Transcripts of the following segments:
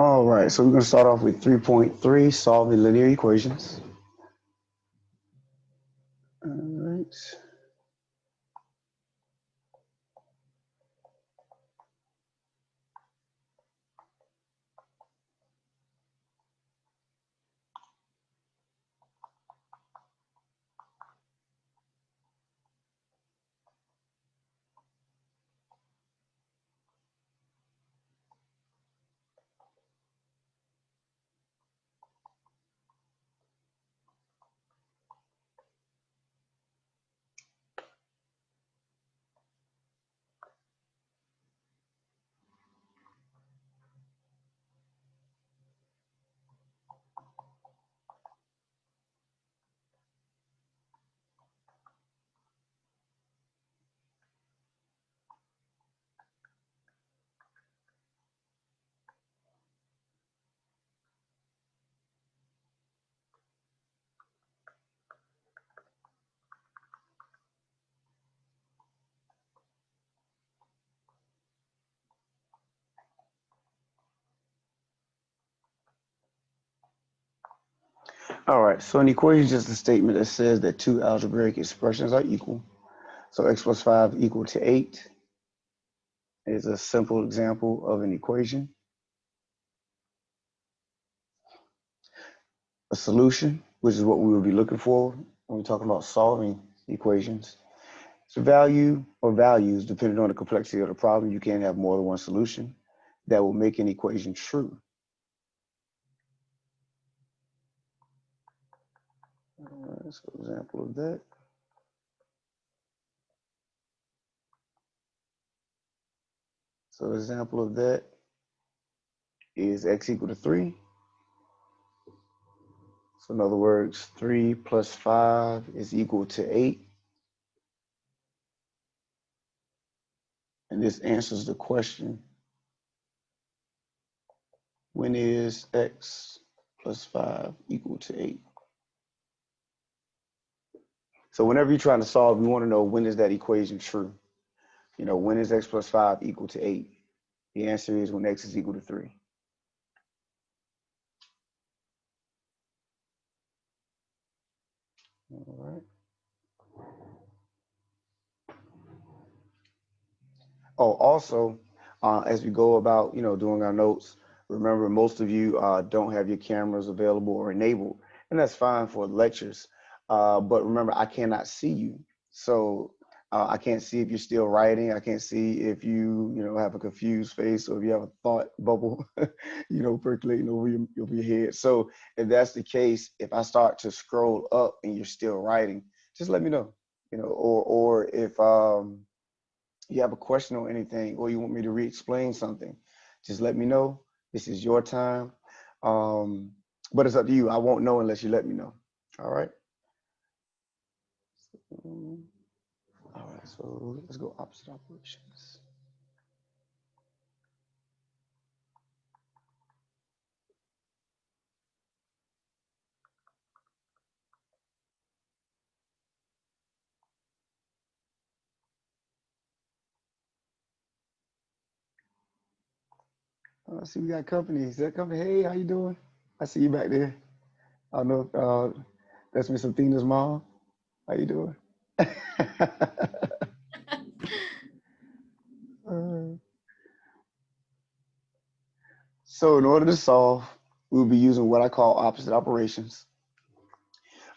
All right, so we're going to start off with 3.3, solving linear equations. All right. All right, so an equation is just a statement that says that two algebraic expressions are equal. So x plus 5 equal to 8 is a simple example of an equation. A solution, which is what we will be looking for when we're talking about solving equations. So value or values, depending on the complexity of the problem, you can have more than one solution that will make an equation true. So example of that. So example of that is x equal to 3. So in other words, 3 plus 5 is equal to 8. And this answers the question, when is x plus 5 equal to 8? So whenever you're trying to solve, you want to know, when is that equation true? You know, when is x plus 5 equal to 8? The answer is when x is equal to 3. All right. Oh, also, as we go about, doing our notes, remember, most of you don't have your cameras available or enabled, and that's fine for lectures. But remember, I cannot see you. So I can't see if you're still writing. I can't see if you have a confused face, or if you have a thought bubble, percolating over your head. So if that's the case, if I start to scroll up and you're still writing, just let me know, or if you have a question or anything, or you want me to re-explain something, just let me know. This is your time. But it's up to you. I won't know unless you let me know. All right. All right. So let's go opposite operations. I see we got company. Is that company? Hey, how you doing? I see you back there. I don't know if that's Miss Athena's mom. How you doing? Uh, so in order to solve, we'll be using what I call opposite operations.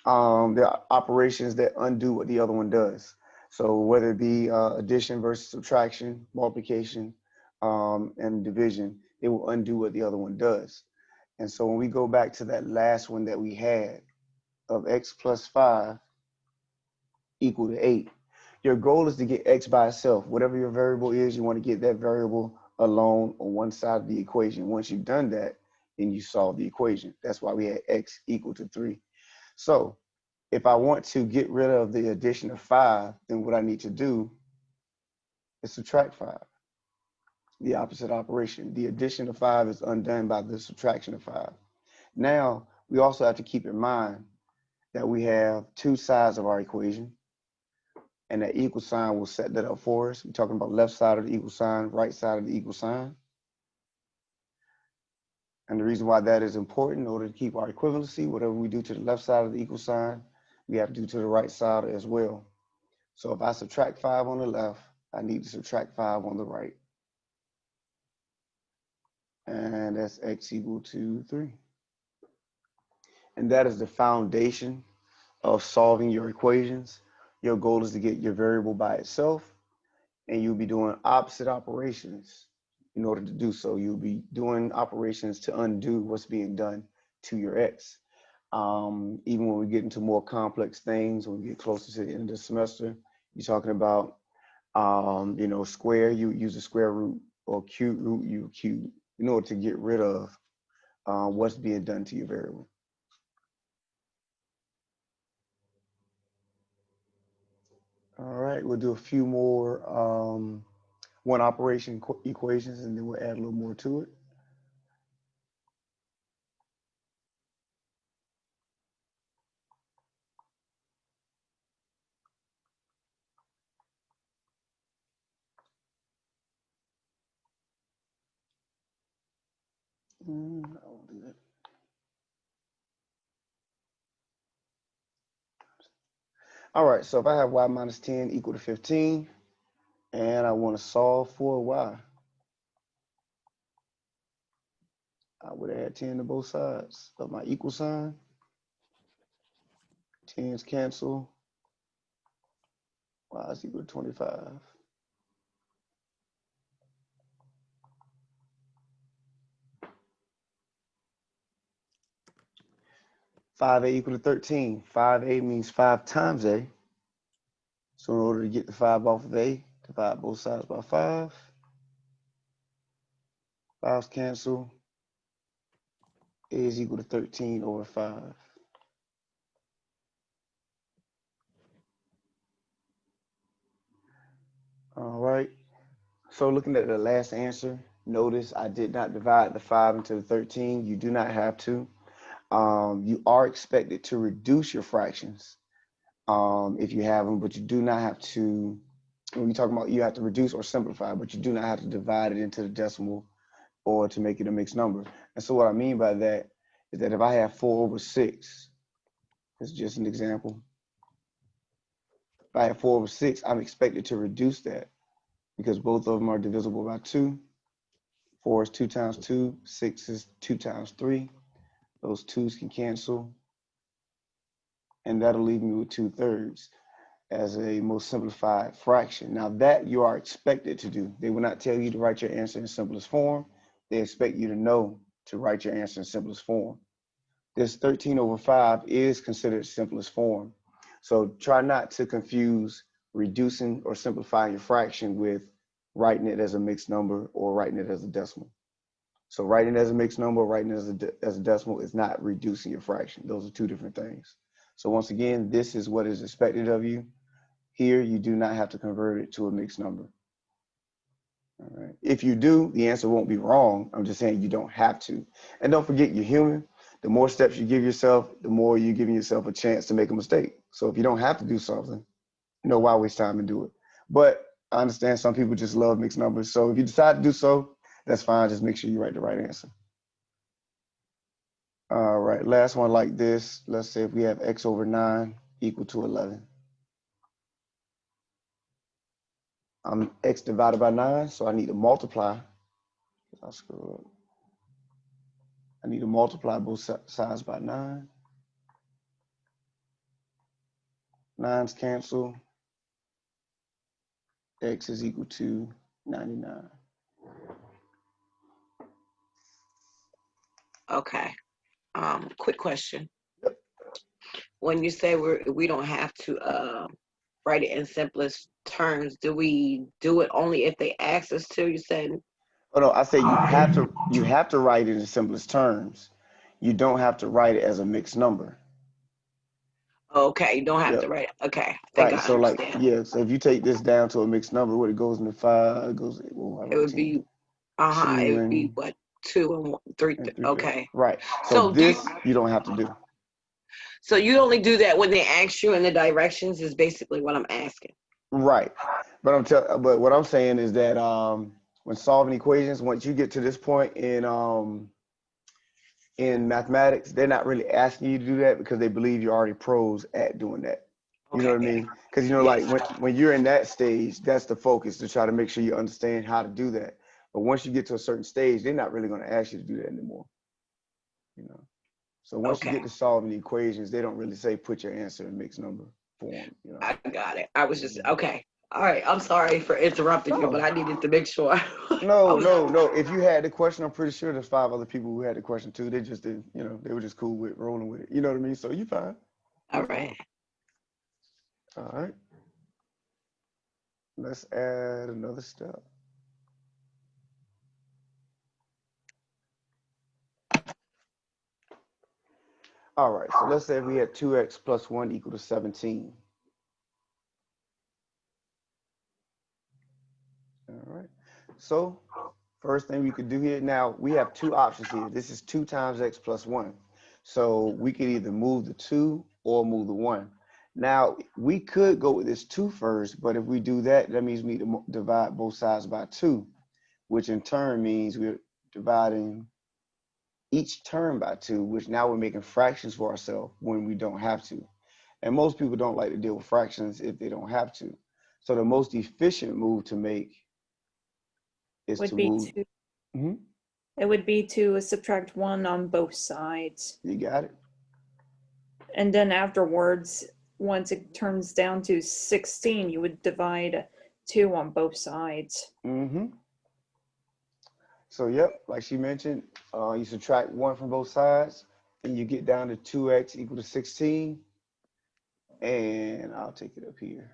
There are operations that undo what the other one does. So whether it be addition versus subtraction, multiplication, and division, it will undo what the other one does. And so when we go back to that last one that we had of x plus 5 equal to 8, your goal is to get x by itself. Whatever your variable is, you want to get that variable alone on one side of the equation. Once you've done that, then you solve the equation. That's why we had x equal to 3. So if I want to get rid of the addition of 5, then what I need to do is subtract 5, the opposite operation. The addition of 5 is undone by the subtraction of 5. Now, we also have to keep in mind that we have two sides of our equation, and that equal sign will set that up for us. We're talking about left side of the equal sign, right side of the equal sign. And the reason why that is important, in order to keep our equivalency, whatever we do to the left side of the equal sign, we have to do to the right side as well. So if I subtract 5 on the left, I need to subtract 5 on the right. And that's x equal to 3. And that is the foundation of solving your equations. Your goal is to get your variable by itself, and you'll be doing opposite operations in order to do so. You'll be doing operations to undo what's being done to your x. Even when we get into more complex things, when we get closer to the end of the semester, you're talking about, square, you use the square root, or cube root, you cube, in order to get rid of what's being done to your variable. All right, we'll do a few more one operation equations, and then we'll add a little more to it. I won't do that. All right, so if I have y minus 10 equal to 15, and I want to solve for y, I would add 10 to both sides of my equal sign. 10s cancel. Y is equal to 25. 5a equal to 13. 5a means 5 times a. So in order to get the 5 off of a, divide both sides by 5. 5's cancel. A is equal to 13 over 5. All right. So looking at the last answer, notice I did not divide the 5 into the 13. You do not have to. You are expected to reduce your fractions if you have them, but you do not have to. When we talk about, you have to reduce or simplify, but you do not have to divide it into the decimal or to make it a mixed number. And so what I mean by that is that if I have 4 over 6, it's just an example. If I have 4 over 6, I'm expected to reduce that because both of them are divisible by 2. 4 is 2 times 2, 6 is 2 times 3. Those 2's can cancel, and that'll leave me with 2/3 as a most simplified fraction. Now that you are expected to do. They will not tell you to write your answer in simplest form. They expect you to know to write your answer in simplest form. This 13 over 5 is considered simplest form. So try not to confuse reducing or simplifying your fraction with writing it as a mixed number or writing it as a decimal. So writing it as a mixed number, writing it as a decimal is not reducing your fraction. Those are two different things. So once again, this is what is expected of you. Here, you do not have to convert it to a mixed number. All right. If you do, the answer won't be wrong. I'm just saying you don't have to. And don't forget, you're human. The more steps you give yourself, the more you're giving yourself a chance to make a mistake. So if you don't have to do something, why waste time and do it? But I understand some people just love mixed numbers. So if you decide to do so, that's fine. Just make sure you write the right answer. All right, last one like this. Let's say if we have x over 9 equal to 11. X divided by 9, so I need to multiply. I'll screw up. I need to multiply both sides by 9. 9's cancel. X is equal to 99. Okay. Quick question. Yep. When you say we don't have to write it in simplest terms, do we do it only if they ask us to? You said. Oh no, I say you have to write it in simplest terms. You don't have to write it as a mixed number. Okay, you don't have to Yep. write it. Okay, I think Right. I So like, understand. yeah. So if you take this down to a mixed number, what it goes into 5, it goes. Well, I It wrote would 10. be 2 it would be what, 2 and 3. and 3. Okay. Right. So So this you don't have to do. so you only do that when they ask you in the directions is basically what I'm asking. Right. But what I'm saying is that when solving equations, once you get to this point in In mathematics, they're not really asking you to do that because they believe you're already pros at doing that. You know what I Okay. mean? Because you know, Yes. like when you're in that stage, that's the focus to try to make sure you understand how to do that. But once you get to a certain stage, they're not really going to ask you to do that anymore. You know. So once you Okay. get to solving the equations, they don't really say put your answer in mixed number form. You know. I got it. I was just okay. All right. I'm sorry for interrupting you, but No, I needed to make sure. I no, was no, no. If you had the question, I'm pretty sure there's 5 other people who had the question too. They just did, you know, they were just cool with rolling with it. You know what I mean? So you fine. all You right. fine. All right. Let's add another step. All right. So let's say we had 2x plus 1 equal to 17. All right. So first thing we could do here, now we have 2 options here. This is 2 times x plus 1. So we could either move the 2 or move the 1. Now, we could go with this 2 first, but if we do that, that means we need to divide both sides by 2, which in turn means we're dividing each term by 2, which now we're making fractions for ourselves when we don't have to. And most people don't like to deal with fractions if they don't have to. So the most efficient move to make is Would to be move. to Hmm. it would be to subtract 1 on both sides. You got it. And then afterwards, once it turns down to 16, you would divide 2 on both sides. Hmm. So yep, like she mentioned, you subtract 1 from both sides, and you get down to 2x equal to 16. And I'll take it up here.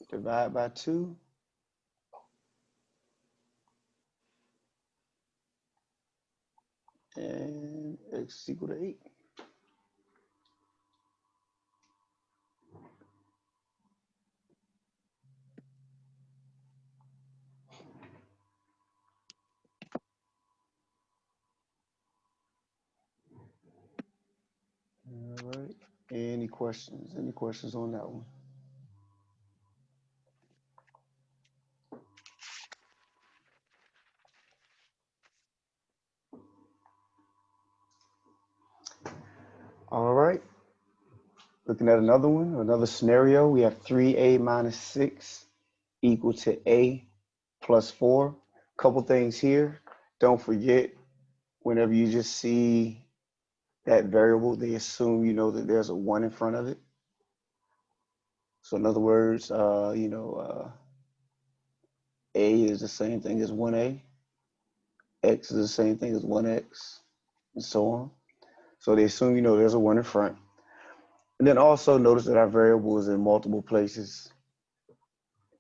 Divide by 2. And x equal to 8. All right. Any questions? Any questions on that one? All right. Looking at another one, another scenario, we have 3a minus 6 equal to a plus 4. Couple things here. Don't forget, whenever you just see that variable, they assume you know that there's a 1 in front of it. So in other words, a is the same thing as 1a, x is the same thing as 1x, and so on. So they assume you know there's a 1 in front. And then also notice that our variable is in multiple places,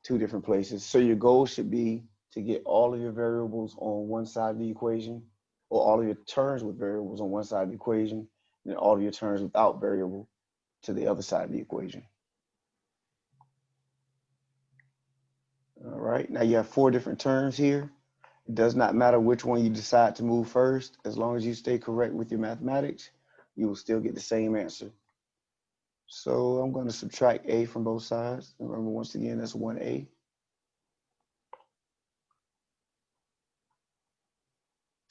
2 different places. So your goal should be to get all of your variables on one side of the equation, or all of your terms with variables on one side of the equation, and then all of your terms without variable to the other side of the equation. All right, now you have 4 different terms here. It does not matter which one you decide to move first. As long as you stay correct with your mathematics, you will still get the same answer. So I'm going to subtract a from both sides. Remember, once again, that's 1a.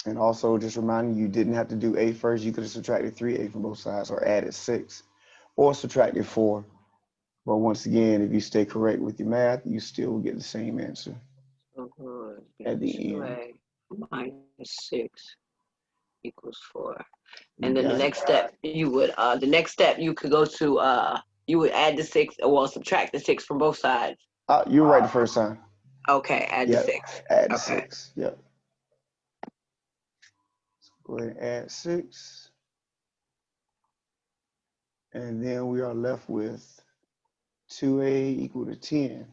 And also just reminding you didn't have to do a first. You could have subtracted 3a from both sides, or added 6, or subtracted 4. But once again, if you stay correct with your math, you still will get the same answer So good. at the end. 2a minus 6 equals 4. You And then got it. the next step you could go to you would add the 6, well, subtract the 6 from both sides. You were right the first time. Okay, add the Yep. 6. Add the Okay. 6. Yep. So go ahead and add 6. And then we are left with 2a equal to 10.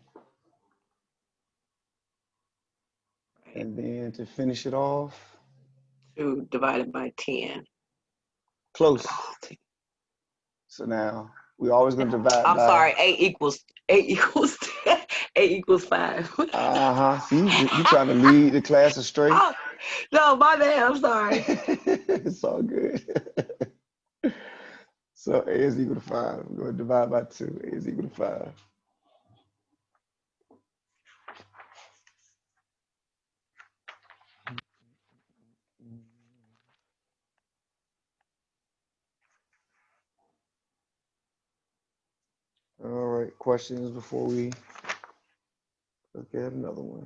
And then to finish it off, 2 divided by 10. close. So now we're always going to divide I'm by. sorry, a equals 5. See, you trying to lead the class astray. Oh, no, my bad. I'm sorry. It's all good. So a is equal to 5. We're going to divide by 2. A is equal to 5. questions before we look at another one?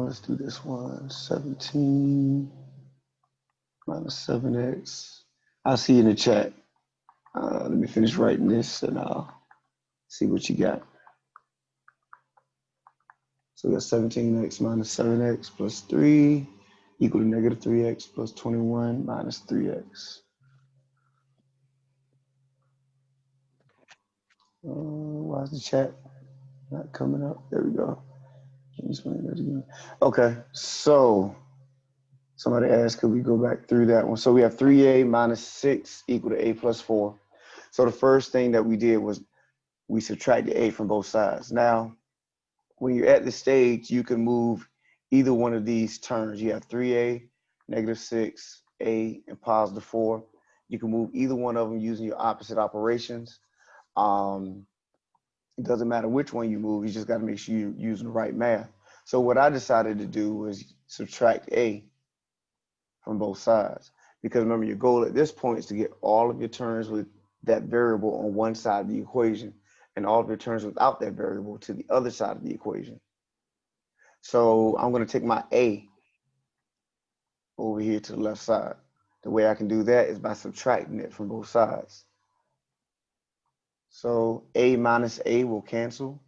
Let's do this one. 17 minus 7x. I'll see you in the chat. Let me finish writing this and I'll see what you got. So we got 17x minus 7x plus 3 equal to negative 3x plus 21 minus 3x. Why is the chat not coming up? There we go. Can you explain that again? Okay, so somebody asked, could we go back through that one? So we have 3a minus 6 equal to a plus 4. So the first thing that we did was we subtracted a from both sides. Now, when you're at this stage, you can move either one of these terms. You have 3a, negative 6, a, and positive 4. You can move either one of them using your opposite operations. It doesn't matter which one you move, you just got to make sure you're using the right math. So what I decided to do was subtract a from both sides. Because remember, your goal at this point is to get all of your terms with that variable on one side of the equation and all of your terms without that variable to the other side of the equation. So I'm going to take my a over here to the left side. The way I can do that is by subtracting it from both sides. So a minus a will cancel.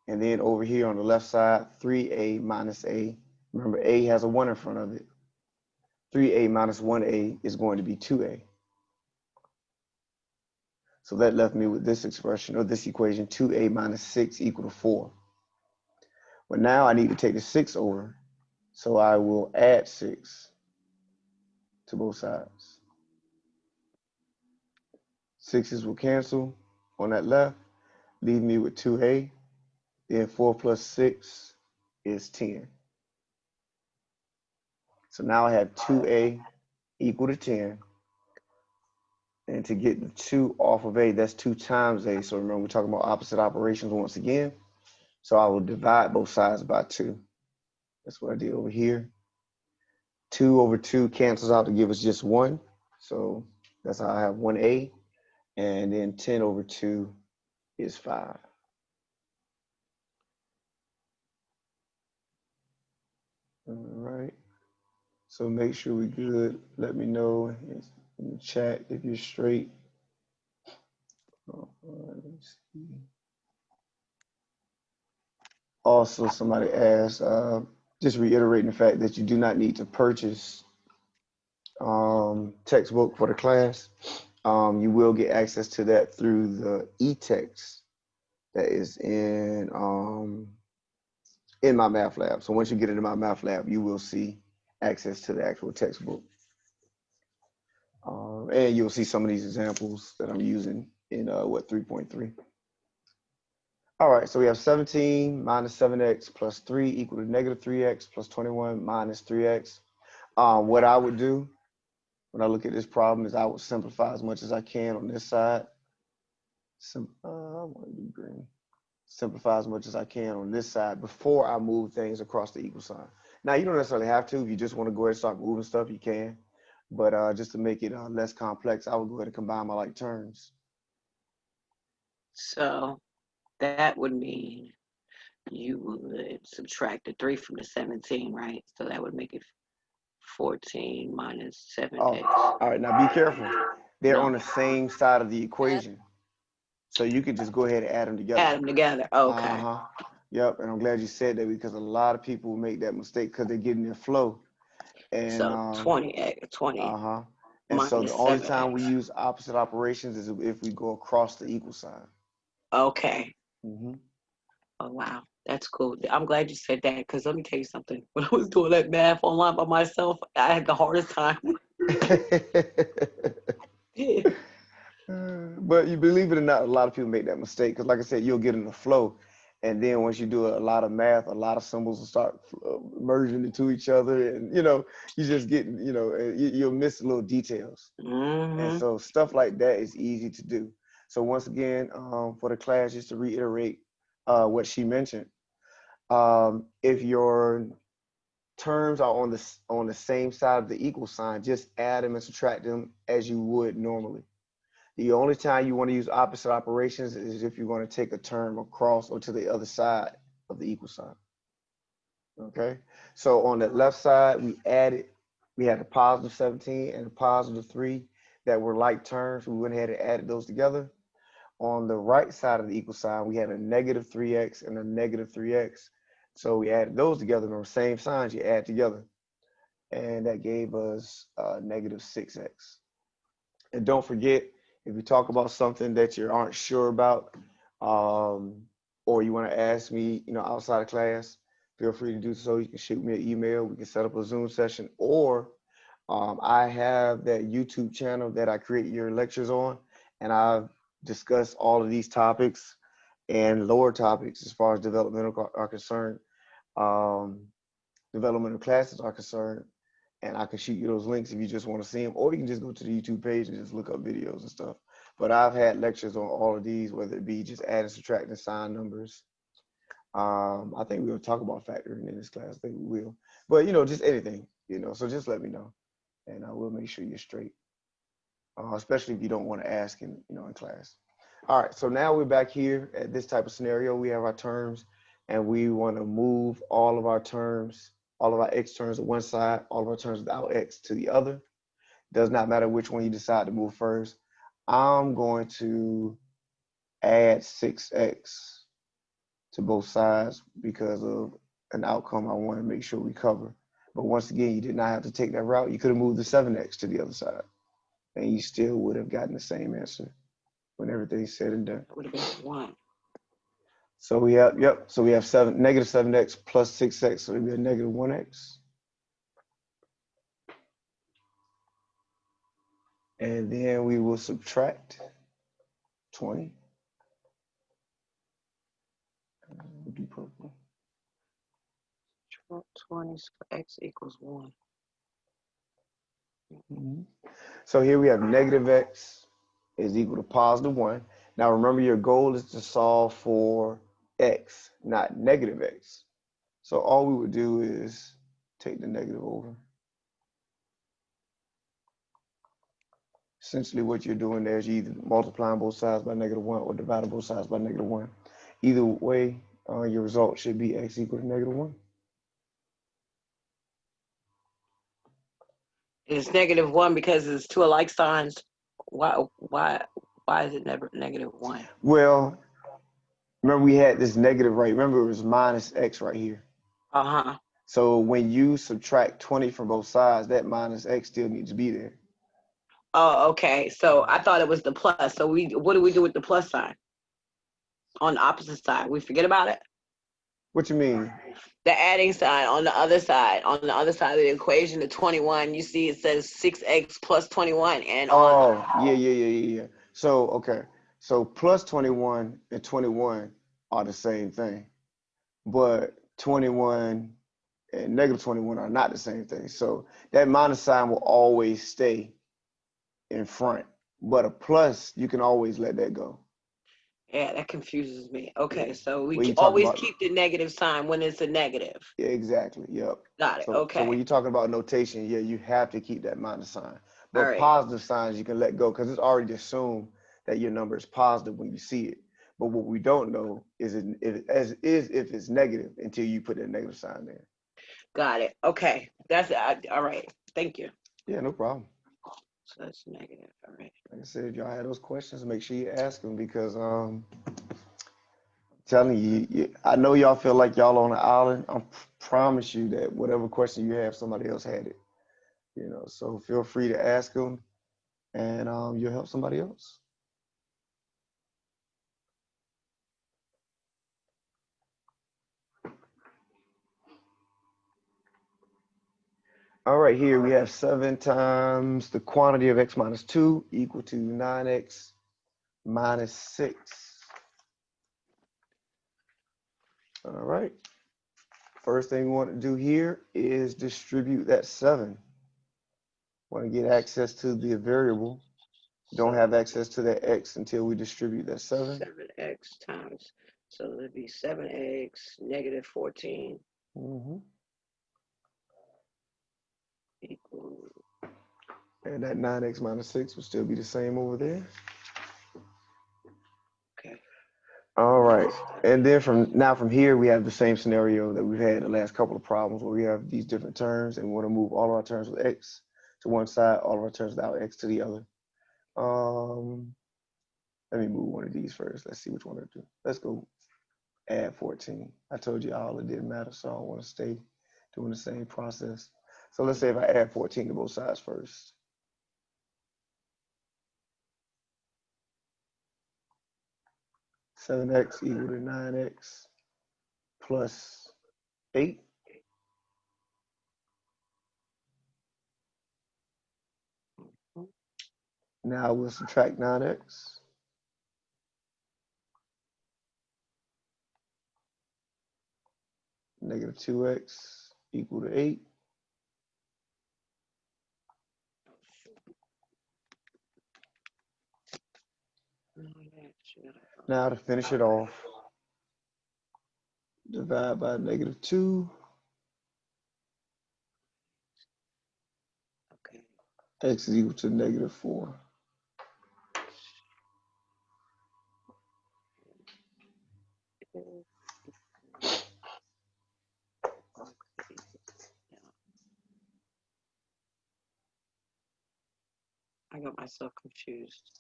And then over here on the left side, 3a minus a. Remember, a has a 1 in front of it. 3a minus 1a is going to be 2a. So that left me with this expression, or this equation, 2a minus 6 equal to 4. But now I need to take the 6 over. So I will add 6 to both sides. 6's will cancel on that left, leave me with 2a. Then 4 plus 6 is 10. So now I have 2a equal to 10. And to get the 2 off of a, that's 2 times a. So remember, we're talking about opposite operations once again. So I will divide both sides by 2. That's what I did over here. 2 over 2 cancels out to give us just 1. So that's how I have 1a. And then 10 over 2 is 5. All right. So make sure we're good. Let me know in the chat if you're straight. Let me see. Also, somebody asked, just reiterating the fact that you do not need to purchase textbook for the class. You will get access to that through the e-text that is in Mymathlab. So once you get into Mymathlab, you will see access to the actual textbook. And you'll see some of these examples that I'm using in 3.3. All right, so we have 17 minus 7x plus 3 equal to negative 3x plus 21 minus 3x. What I would do when I look at this problem is I would simplify as much as I can on this side. I want to do green. Simplify as much as I can on this side before I move things across the equal sign. Now, you don't necessarily have to. If you just want to go ahead and start moving stuff, you can. But just to make it less complex, I would go ahead and combine my like terms. So that would mean you would subtract the 3 from the 17, right? So that would make it 14 minus 7x. Oh, all right, now be careful. They're on the same side of the equation. So you could just go ahead and add them together. Add them together, okay. Yep, and I'm glad you said that because a lot of people make that mistake because they're getting their flow. And so 20x, 20. And so the only 7x. time we use opposite operations is if we go across the equal sign. Okay. Oh, wow. That's cool. I'm glad you said that because let me tell you something. When I was doing that math online by myself, I had the hardest time. But you believe it or not, a lot of people make that mistake because, like I said, you'll get in the flow. And then once you do a lot of math, a lot of symbols will start merging into each other. And, you just get, you'll miss little details. And so stuff like that is easy to do. So once again, for the class, just to reiterate, what she mentioned. If your terms are on the same side of the equal sign, just add them and subtract them as you would normally. The only time you want to use opposite operations is if you're going to take a term across or to the other side of the equal sign. Okay, so on the left side, we had a positive 17 and a positive 3 that were like terms. We went ahead and added those together. On the right side of the equal sign, we had a negative 3x and a negative 3x. So we added those together on the same signs you add together. And that gave us negative 6x. And don't forget, if you talk about something that you aren't sure about, or you want to ask me, outside of class, feel free to do so. You can shoot me an email. We can set up a Zoom session, or I have that YouTube channel that I create your lectures on, and I've discussed all of these topics and lower topics as far as developmental are concerned, developmental classes are concerned, and I can shoot you those links if you just want to see them, or you can just go to the YouTube page and just look up videos and stuff. But I've had lectures on all of these, whether it be just adding, subtracting, sign numbers. I think we'll talk about factoring in this class. I think we will. But, just anything, so just let me know, and I will make sure you're straight, especially if you don't want to ask in class. All right, so now we're back here at this type of scenario. We have our terms, and we want to move all of our terms, all of our x terms to one side, all of our terms without x to the other. Does not matter which one you decide to move first. I'm going to add 6x to both sides because of an outcome I want to make sure we cover. But once again, you did not have to take that route. You could have moved the 7x to the other side, and you still would have gotten the same answer when everything's said and done. That would have been 1. So we have, so we have negative 7x plus 6x, so it would be a negative 1x. And then we will subtract 20. We'll do purple. 20 x equals 1. So here we have negative x is equal to positive 1. Now remember, your goal is to solve for x, not negative x. So all we would do is take the negative over. Essentially what you're doing there is you're either multiplying both sides by negative 1 or dividing both sides by negative 1. Either way, your result should be x equal to negative 1. It's negative 1 because it's two alike signs. Why is it never negative 1? Well, remember we had this negative, right? Remember it was minus x right here. Uh-huh. So when you subtract 20 from both sides, that minus x still needs to be there. Oh, okay. So I thought it was the plus. So what do we do with the plus sign? On the opposite side, we forget about it? What you mean? The adding sign on the other side of the equation, the 21, you see it says 6x plus 21. And yeah. So, okay. So plus 21 and 21 are the same thing. But 21 and negative 21 are not the same thing. So that minus sign will always stay in front. But a plus, you can always let that go. yeah, that confuses me. Okay, Yeah. so we What you talking always about? keep the negative sign when it's a negative. Yeah, exactly. Yep. Got it. So Okay. when you're talking about notation, yeah, you have to keep that minus sign. But All right. positive signs you can let go because it's already assumed that your number is positive when you see it. But what we don't know is if it's negative until you put that negative sign there. Got it. Okay. That's all right. Thank you. Yeah, no problem. So that's negative. All right. Like I said, if y'all have those questions, make sure you ask them because I'm telling you, I know y'all feel like y'all on an island. I promise you that whatever question you have, somebody else had it. So feel free to ask them, and you'll help somebody else. All right, here we have 7 times the quantity of x minus 2 equal to 9x minus 6. All right. First thing we want to do here is distribute that 7. Want to get access to the variable. Don't have access to that x until we distribute that 7. 7x times So it'd be 7x negative 14 equals. And that 9x minus 6 will still be the same over there. Okay. All right. And then from here, we have the same scenario that we've had in the last couple of problems where we have these different terms and we want to move all of our terms with x to one side, all of our terms without x to the other. Let me move one of these first. Let's see which one to do. Let's go add 14. I told you all it didn't matter, so I don't want to stay doing the same process. So let's say if I add 14 to both sides first. Seven x equal to 9x plus 8. Now we'll subtract 9x. Negative 2x equal to 8. Now to finish it off, divide by negative 2. Okay. X is equal to negative 4. I got myself confused.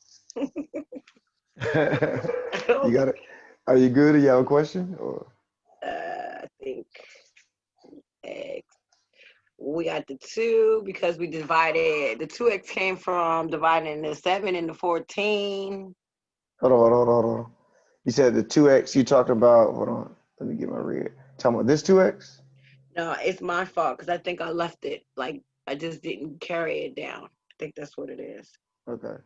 You got it. Are you good? Do you have a question? Or I think x. We got the 2 because we divided. The 2x came from dividing the 7 into 14. hold on. You said the 2x you talked about. Hold on. Let me get my read. Talking about this 2x? No, it's my fault because I think I left it like I just didn't carry it down. I think that's what it is. Okay.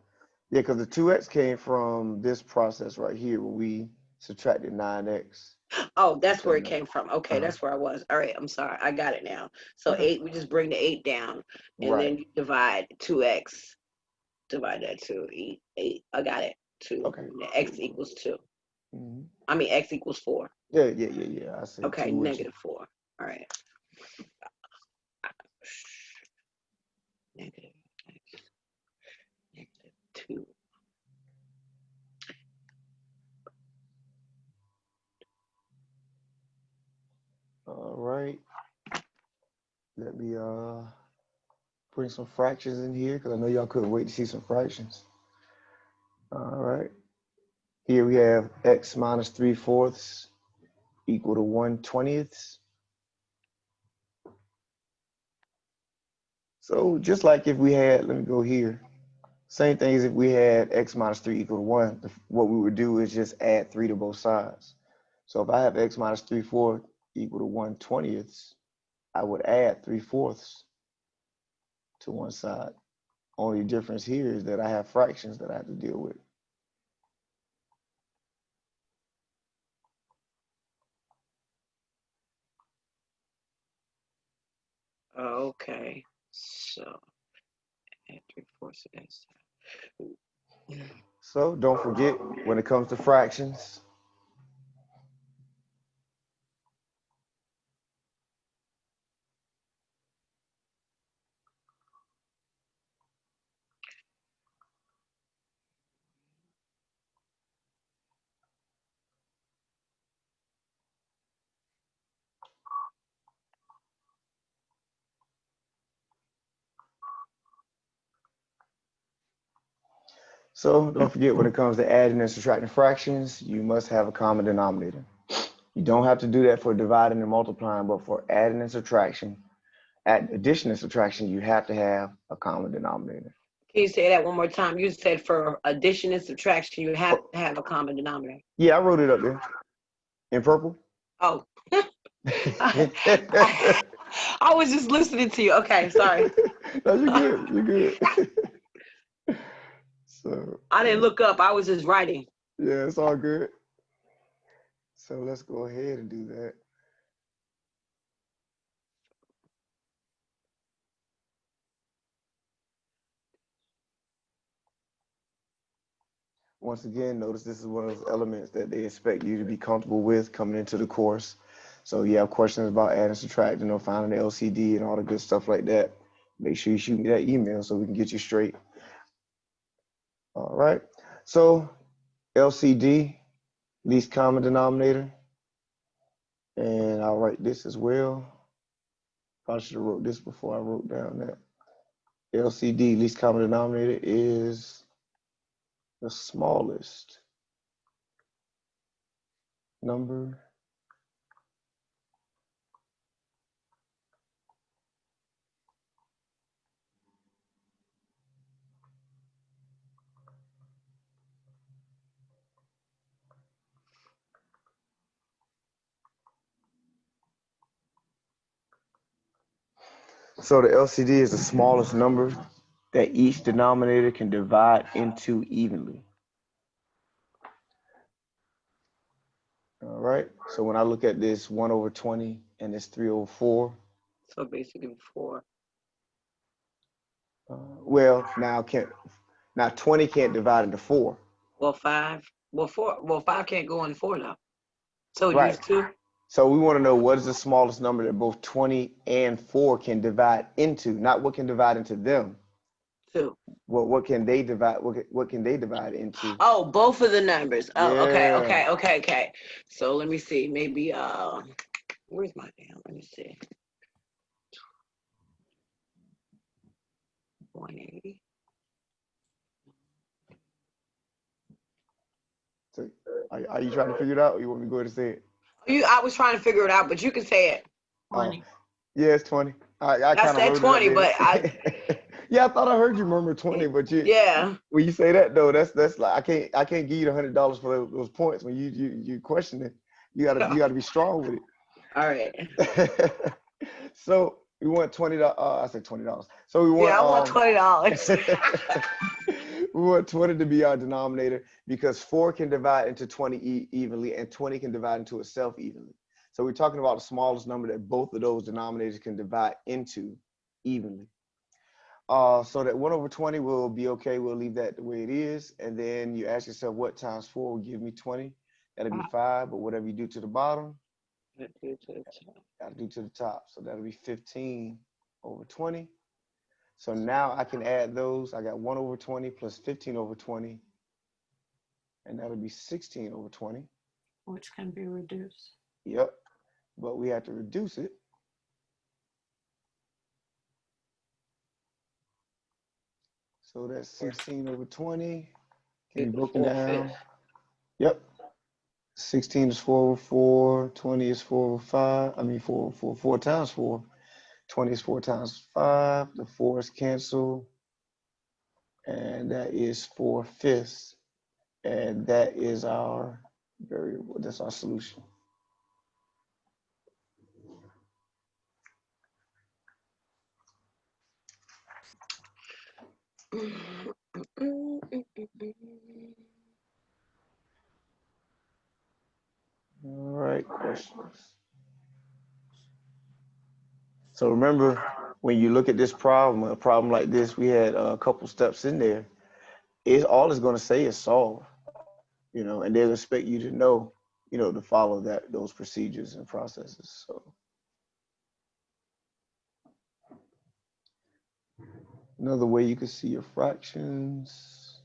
Yeah, because the 2x came from this process right here where we subtracted 9x. Oh, that's where it came from. Okay, Uh-huh. that's where I was. All right, I'm sorry. I got it now. So Okay. 8, we just bring the 8 down, and Right. then you divide 2x. Divide that to 8. I got it. 2. Okay. X equals 2. Mm-hmm. I mean, x equals 4. Yeah. I said Okay, 2 with you. negative 4. All right. Negative x. Negative 2. All right. Let me bring some fractions in here because I know y'all couldn't wait to see some fractions. All right. Here we have x minus 3/4 equal to 1/20. So just like if we had, let me go here. Same thing as if we had x minus 3 equal to 1, what we would do is just add 3 to both sides. So if I have x minus 3/4 equal to 1/20, I would add 3/4 to one side. Only difference here is that I have fractions that I have to deal with. Okay. So, add 3/4 of that. So don't forget, when it comes to fractions, so don't forget when it comes to adding and subtracting fractions, you must have a common denominator. You don't have to do that for dividing and multiplying, but for adding and subtraction, addition and subtraction, you have to have a common denominator. Can you say that one more time? You said for addition and subtraction, you have to have a common denominator. Yeah, I wrote it up there in purple. Oh. I was just listening to you. Okay, sorry. No, you're good. So I didn't look up. I was just writing. yeah, it's all good. So let's go ahead and do that. once again, notice this is one of those elements that they expect you to be comfortable with coming into the course. So you have questions about adding, subtracting, or finding the LCD and all the good stuff like that. Make sure you shoot me that email so we can get you straight. All right. So LCD, least common denominator. And I'll write this as well. Probably should have wrote this before I wrote down that. LCD, least common denominator, is the smallest number So the LCD is the smallest number that each denominator can divide into evenly. All right. So when I look at this 1 over 20 and this 3 over 4. So basically 4. Well, now 20 can't divide into 4. Well, 5. Well, 4. Well, 5 can't go in 4 now. So Right. use 2. So we want to know what is the smallest number that both 20 and 4 can divide into, not what can divide into them. 2. Well, what can they divide? What can they divide into? Oh, both of the numbers. Oh, Yeah. okay. So let me see. Maybe where's my damn? Let me see. 180. So are you trying to figure it out, or you want me to go ahead and say it? I was trying to figure it out, but you can say it. 20. Yeah, it's 20. I That's kind of that wrote 20, it but up there. Yeah, I thought I heard you murmur 20, but yeah. when you say that though, that's like I can't give you the $100 for those points when you question it. You gotta be strong with All right. it. So we want $20. I said $20. So we want Yeah, I want $20. we want 20 to be our denominator because 4 can divide into 20 evenly and 20 can divide into itself evenly. So we're talking about the smallest number that both of those denominators can divide into evenly. So that 1 over 20 will be okay. We'll leave that the way it is. And then you ask yourself, what times 4 will give me 20? That'll be 5, but whatever you do to the bottom, gotta do to the top. So that'll be 15 over 20. So now I can add those. I got 1 over 20 plus 15 over 20. And that'll be 16 over 20. Which can be reduced. Yep. But we have to reduce it. So that's 16 over 20 can be broken down. Yep. 16 is 4 over 4. 20 is 4 over 5. 4 over 4. 4 times 4. 20 is 4 times 5. The 4's cancel. And that is 4/5. And that is our variable. That's our solution. All right, questions. So remember, when you look at this problem, a problem like this, we had a couple steps in there. All it's going to say is solve, and they'll expect you to know, to follow those procedures and processes. So another way you can see your fractions.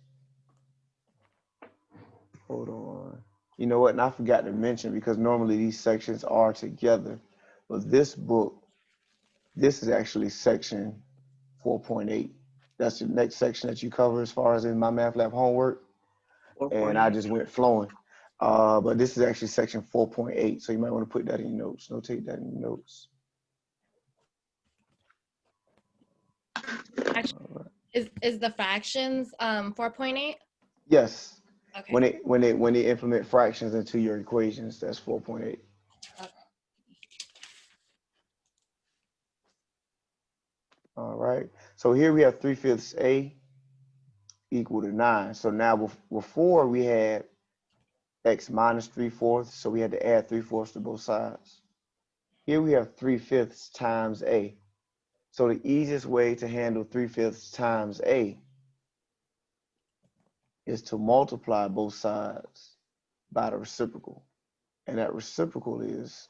Hold on. You know what? And I forgot to mention, because normally these sections are together, but this book, this is actually section 4.8. That's the next section that you cover as far as in Mymathlab homework. And I just went flowing. But this is actually section 4.8. So you might want to put that in your notes. Notate that in your notes. Actually, is the fractions 4.8? Yes. Okay. When they implement fractions into your equations, that's 4.8. Okay. All right. So here we have 3/5 A equal to 9. So now before we had x minus 3/4, so we had to add 3/4 to both sides. Here we have 3/5 times A. So the easiest way to handle 3/5 times A is to multiply both sides by the reciprocal. And that reciprocal is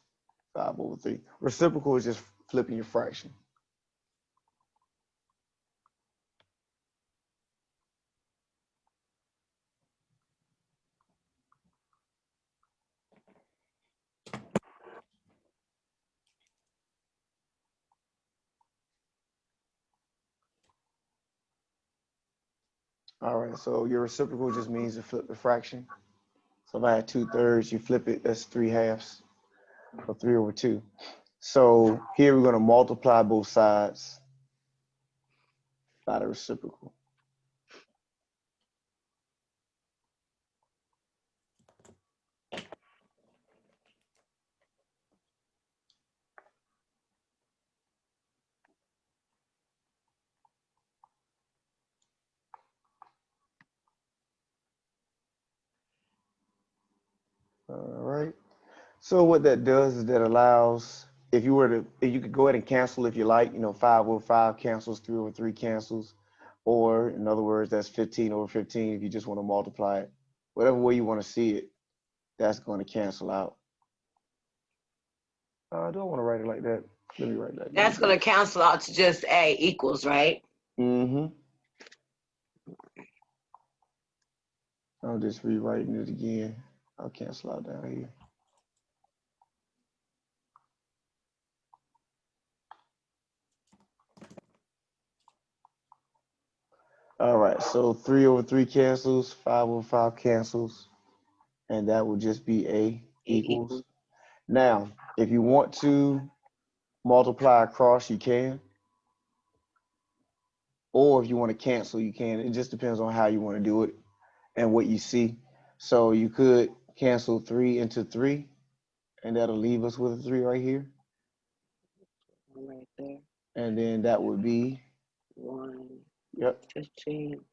5/3. Reciprocal is just flipping your fraction. All right, so your reciprocal just means to flip the fraction. So if I had 2/3, you flip it, that's 3/2, or 3/2. So here we're going to multiply both sides by the reciprocal. All right. So what that does is that allows, if you could go ahead and cancel if you like, 5/5 cancels, 3/3 cancels, or in other words, that's 15/15 if you just want to multiply it. Whatever way you want to see it, that's going to cancel out. I don't want to write it like that. Let me write that. That's going to cancel out to just A equals, right? Mm-hmm. I'm just rewriting it again. I'll cancel out down here. All right, so 3/3 cancels, 5/5 cancels, and that will just be A equals. Now, if you want to multiply across, you can. Or if you want to cancel, you can. It just depends on how you want to do it and what you see. So you could cancel 3 into 3, and that'll leave us with a 3 right here. Right there. And then that would be 1. Yep. 15.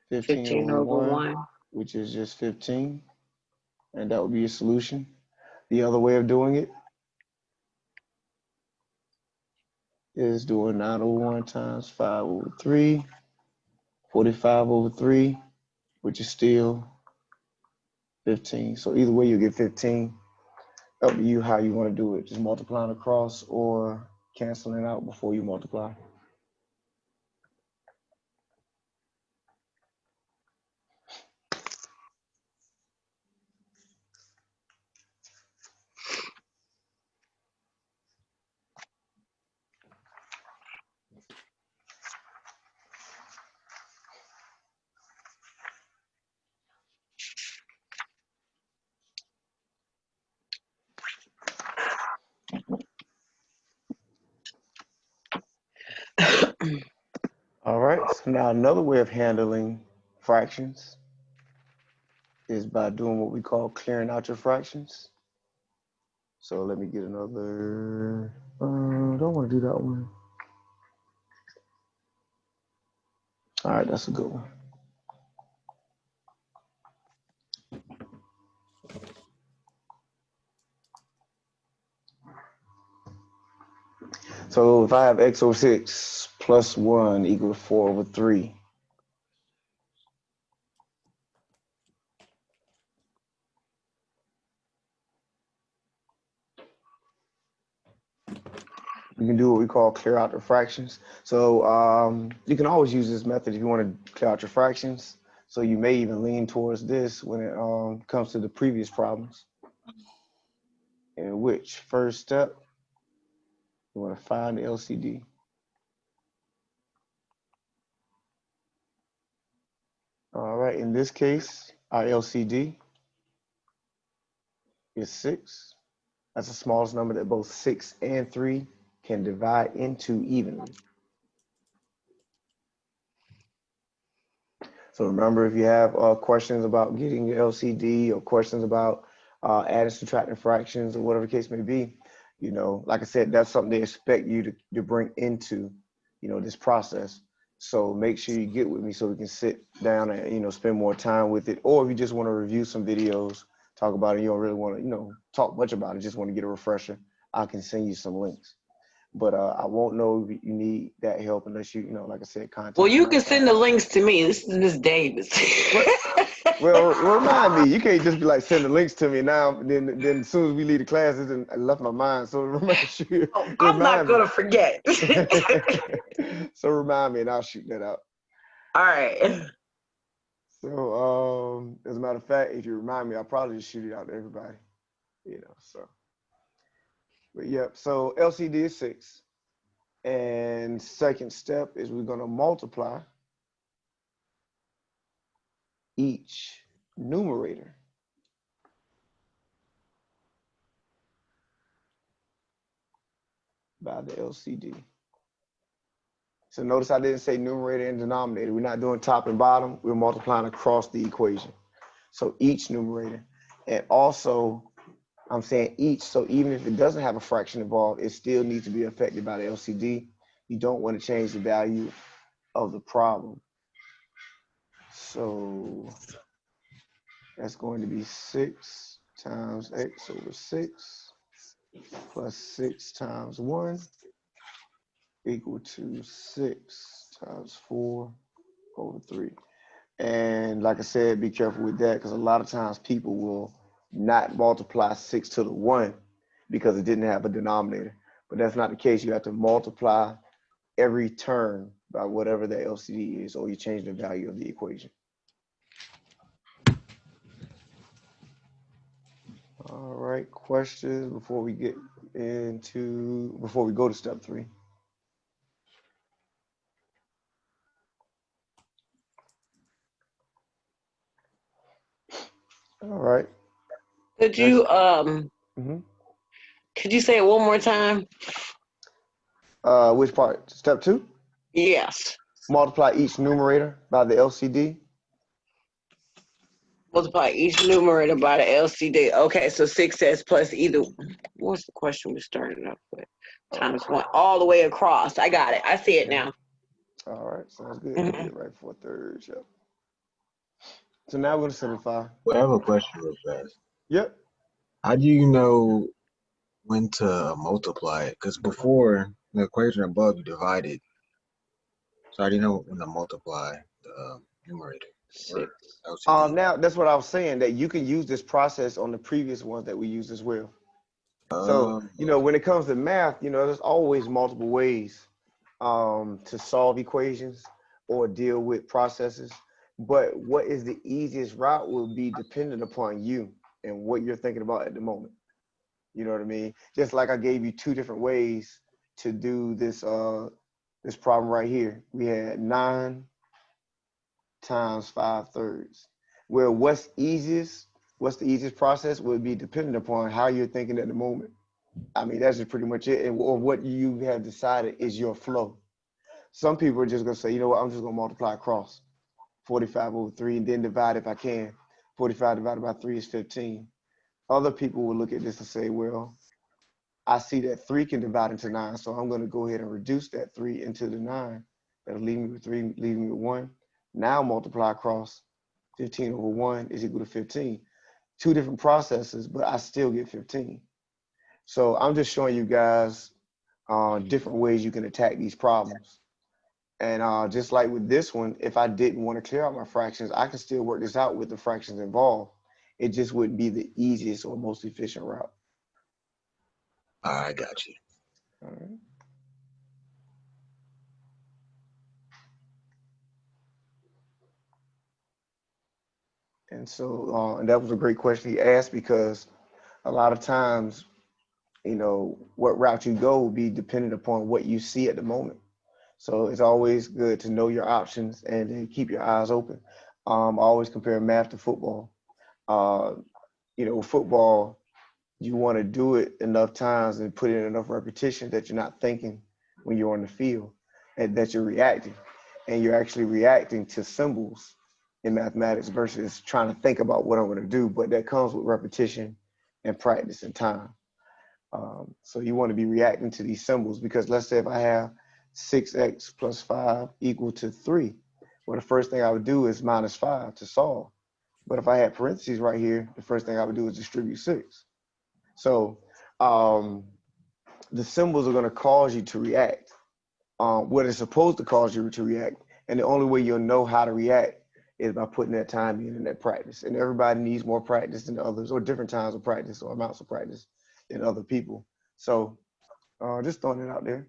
15 over 1, which is just 15. And that would be a solution. The other way of doing it is doing 9/1 times 5/3, 45/3, which is still 15. So either way, you get 15. Up to you how you want to do it. Just multiplying across or canceling out before you multiply. All right, so now another way of handling fractions is by doing what we call clearing out your fractions. So let me get another, don't want to do that one. All right, that's a good one. So if I have x over 6 plus 1 equals 4/3, you can do what we call clear out the fractions. So you can always use this method if you want to clear out your fractions. So you may even lean towards this when it comes to the previous problems. In which first step, you want to find the LCD. All right, in this case, our LCD is 6. That's the smallest number that both 6 and 3 can divide into evenly. So remember, if you have questions about getting your LCD or questions about adding, subtracting fractions or whatever the case may be, like I said, that's something they expect you to bring into, this process. So make sure you get with me so we can sit down and, spend more time with it. Or if you just want to review some videos, talk about it, you don't really want to, talk much about it, just want to get a refresher, I can send you some links. but I won't know if you need that help unless you know, like I said, contact. Well, you my can send the advisor. links to me. This is Miss Davis. Well, remind me. You can't just be like send the links to me now. Then as soon as we leave the classes, and I left my mind. So I'm not remind me. gonna forget. So remind me, and I'll shoot that out. All right. So as a matter of fact, if you remind me, I'll probably just shoot it out to everybody. You know. So, but yep. So LCD is 6, and second step is we're gonna multiply each numerator by the LCD. So notice I didn't say numerator and denominator. We're not doing top and bottom. We're multiplying across the equation. So each numerator. And also, I'm saying each. So even if it doesn't have a fraction involved, it still needs to be affected by the LCD. You don't want to change the value of the problem. So that's going to be 6 times x over 6 plus 6 times 1 equal to 6 times 4 over 3. And like I said, be careful with that because a lot of times people will not multiply 6 to the 1 because it didn't have a denominator. But that's not the case. You have to multiply every term by whatever the LCD is, or you change the value of the equation. All right, questions before we go to step 3? All right. Could you Mhm. could you say it one more time? Which part? Step 2? Yes. Multiply each numerator by the LCD. Multiply each numerator by the LCD. Okay, so 6s plus either. What's the question we started off with? Times 1 all the way across. I got it. I see it now. All right, sounds good. Mhm. Get it right for thirds. Yep. So now we're going to simplify. Well, I have a question real fast. Yep. How do you know when to multiply it? Because before the equation above you divided, so how do you know when to multiply the numerator? Or 6. LCD? Now that's what I was saying, that you can use this process on the previous ones that we used as well. So, when it comes to math, there's always multiple ways to solve equations or deal with processes. But what is the easiest route will be dependent upon you and what you're thinking about at the moment. You know what I mean? Just like I gave you 2 different ways to do this this problem right here. We had 9 times 5/3. Where what's the easiest process would be dependent upon how you're thinking at the moment. I mean, that's just pretty much it, or what you have decided is your flow. Some people are just gonna say, you know what, I'm just gonna multiply across 45 over 3 and then divide if I can. 45 divided by 3 is 15. Other people will look at this and say, well, I see that 3 can divide into 9, so I'm gonna go ahead and reduce that 3 into the 9. That'll leave me with 3, leave me with 1. Now multiply across 15 over 1 is equal to 15. 2 different processes, but I still get 15. So I'm just showing you guys different ways you can attack these problems. And just like with this one, if I didn't want to clear out my fractions, I can still work this out with the fractions involved. It just wouldn't be the easiest or most efficient route. I got you. All right. And so, and that was a great question he asked, because a lot of times, what route you go will be dependent upon what you see at the moment. So it's always good to know your options and to keep your eyes open. Always compare math to football. Football, you want to do it enough times and put in enough repetition that you're not thinking when you're on the field, and that you're reacting. And you're actually reacting to symbols in mathematics versus trying to think about what I'm going to do. But that comes with repetition and practice and time. So you want to be reacting to these symbols, because let's say if I have 6x plus 5 equal to 3, well, the first thing I would do is minus 5 to solve. But if I had parentheses right here, the first thing I would do is distribute 6. So the symbols are going to cause you to react. What it's supposed to cause you to react. And the only way you'll know how to react is by putting that time in and that practice. And everybody needs more practice than others, or different times of practice or amounts of practice than other people. So just throwing it out there.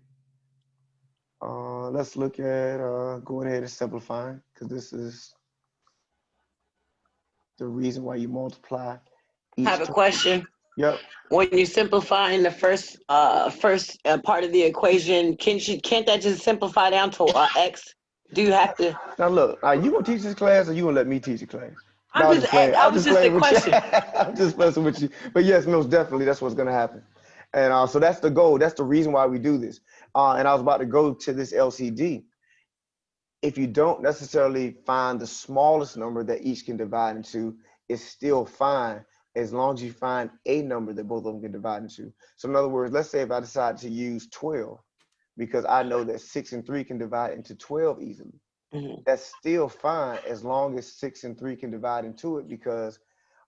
Let's look at going ahead and simplifying, because this is the reason why you multiply each I have a term. question. Yep. When you simplify in the first part of the equation, can't that just simplify down to x? Do you have to? Now look, are you gonna teach this class, or you gonna let me teach the class? No, I'm I'm just. just playing. I I'm was just just a playing with you. question. I'm just messing with you. But yes, most definitely, that's what's gonna happen. And so that's the goal. That's the reason why we do this. And I was about to go to this LCD. If you don't necessarily find the smallest number that each can divide into, it's still fine as long as you find a number that both of them can divide into. So in other words, let's say if I decide to use 12, because I know that 6 and 3 can divide into 12 easily. Mhm. That's still fine as long as 6 and 3 can divide into it, because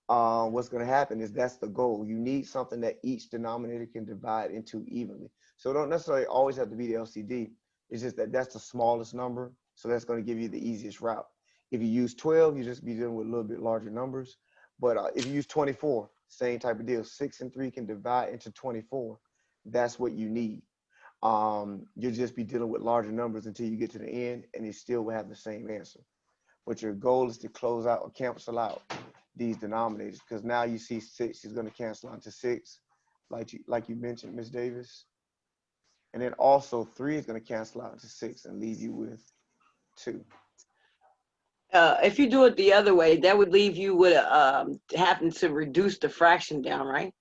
what's going to happen is that's the goal. You need something that each denominator can divide into evenly. So it don't necessarily always have to be the LCD. It's just that that's the smallest number. So that's going to give you the easiest route. If you use 12, you just be dealing with a little bit larger numbers. But if you use 24, same type of deal. 6 and 3 can divide into 24. That's what you need. You'll just be dealing with larger numbers until you get to the end, and you still will have the same answer. But your goal is to close out or cancel out these denominators, because now you see 6 is going to cancel out to 6, like you mentioned, Miss Davis. And then also 3 is going to cancel out to 6 and leave you with 2. If you do it the other way, that would leave you with having to reduce the fraction down, right?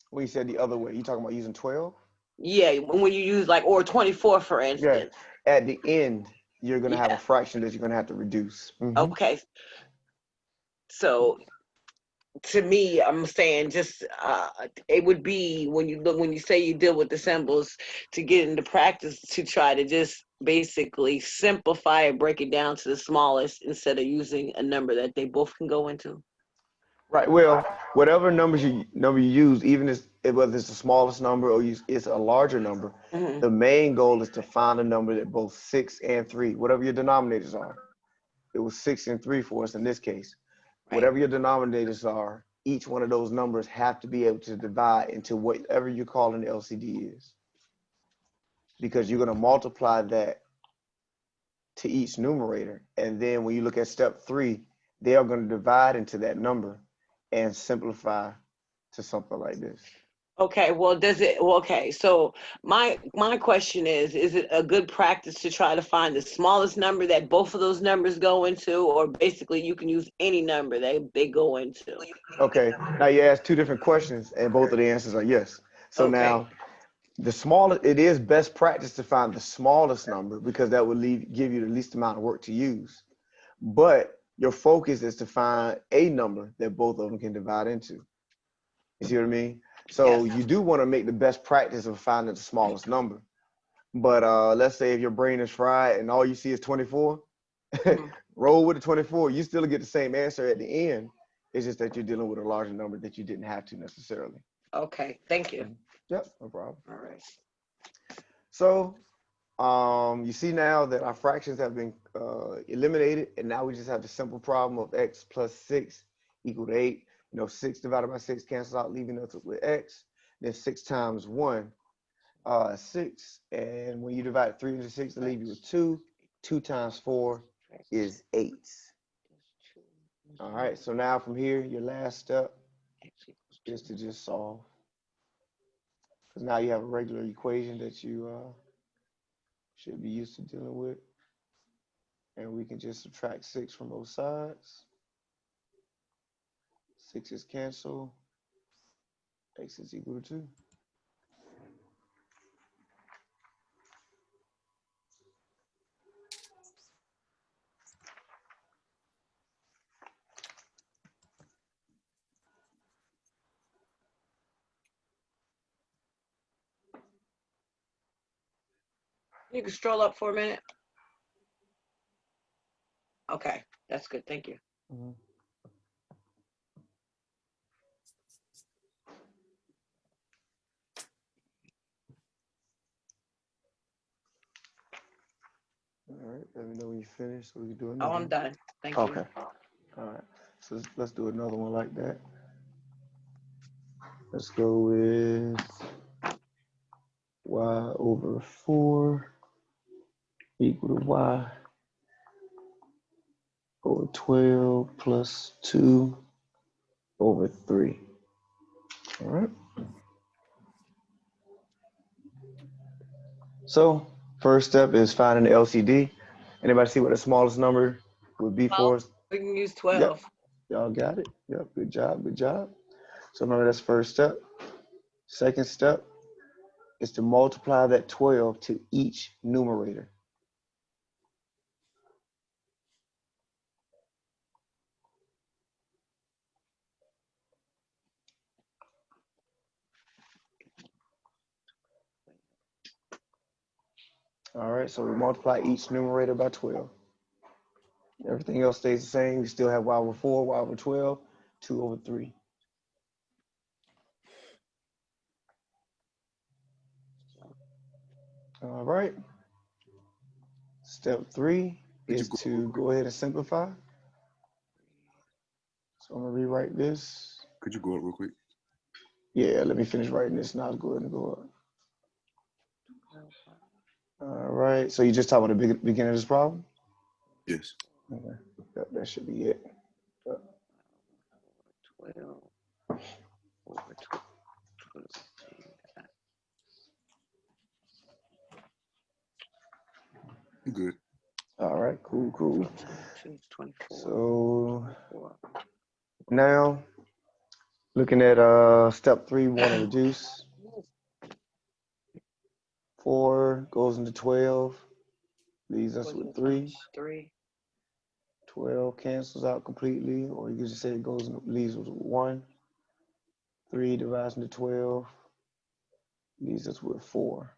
When you said the other way, you talking about using 12? Yeah, when you use like or 24, for Yeah. instance. At the end, you're going to have a Yeah. fraction that you're going to have to reduce. Okay. So to me, I'm saying just it would be when you say you deal with the symbols, to get into practice, to try to just basically simplify it, break it down to the smallest instead of using a number that they both can go into. Right. Well, whatever number you use, even whether it's the smallest number or it's a larger number, Mm-hmm. the main goal is to find a number that both 6 and 3, whatever your denominators are. It was 6 and 3 for us in this case. Right. Whatever your denominators are, each one of those numbers have to be able to divide into whatever you're calling the LCD is, because you're going to multiply that to each numerator. And then when you look at step 3, they are going to divide into that number and simplify to something like this. Okay, well, okay, so my question is it a good practice to try to find the smallest number that both of those numbers go into, or basically you can use any number they go into? Okay, now you asked 2 different questions, and both of the answers are yes. So Okay. now, it is best practice to find the smallest number, because that will give you the least amount of work to use. But your focus is to find a number that both of them can divide into. You see what I mean? So Yes. you do want to make the best practice of finding the smallest number. But let's say if your brain is fried and all you see is 24, Mhm. roll with the 24. You still get the same answer at the end. It's just that you're dealing with a larger number that you didn't have to necessarily. Okay, thank you. Yep, no problem. All right. So you see now that our fractions have been eliminated, and now we just have the simple problem of x plus 6 equal to 8. 6 divided by 6 cancels out, leaving us with x. Then 6 times 1, 6. And when you divide 3 into 6, it'll leave you with 2. 2 times 4 is 8. All right, so now from here, your last step is to just solve. Because now you have a regular equation that you should be used to dealing with. And we can just subtract 6 from both sides. 6 is canceled. X is equal to 2. You can stroll up for a minute. Okay, that's good. Thank you. right. Let me know when you finish so we can do Oh, another I'm one. done. Thank you. Okay. All right. So let's do another one like that. Let's go with y over 4 equal to y over 12 plus 2 over 3. All right. So first step is finding the LCD. Anybody see what the smallest number would be for us? We can use Yep. 12. Y'all got it. Yep. Good job. Good job. So remember, that's first step. Second step is to multiply that 12 to each numerator. All right, so we multiply each numerator by 12. Everything else stays the same. We still have y over 4, y over 12, 2 over 3. All right. Step 3 is to go ahead and simplify. So I'm going to rewrite this. Could you go up real quick? Yeah, let me finish writing this and I'll go ahead and go up. All right, so you just talking about the beginning of this problem? Yes. Okay. Yep, that should be it. 12 over 12. I'm good. All right, cool. 24. So 24. now, looking at step 3, we want to reduce. 4 goes into 12, leaves us with 3. 3. 12 cancels out completely, or you can just say it goes and leaves with 1. 3 divides into 12, leaves us with 4.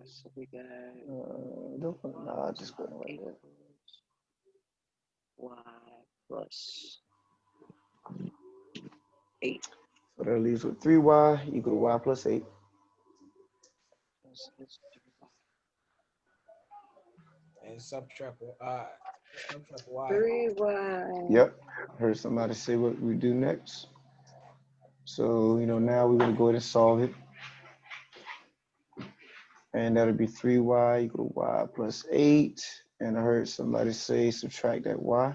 So we got No, I just go like that. y plus 8. So that leaves with 3y equal to y plus 8. And subtract y. 3y. Yep, heard somebody say what we do next. So, now we're going to go ahead and solve it. And that'll be 3y equal to y plus 8. And I heard somebody say subtract that y.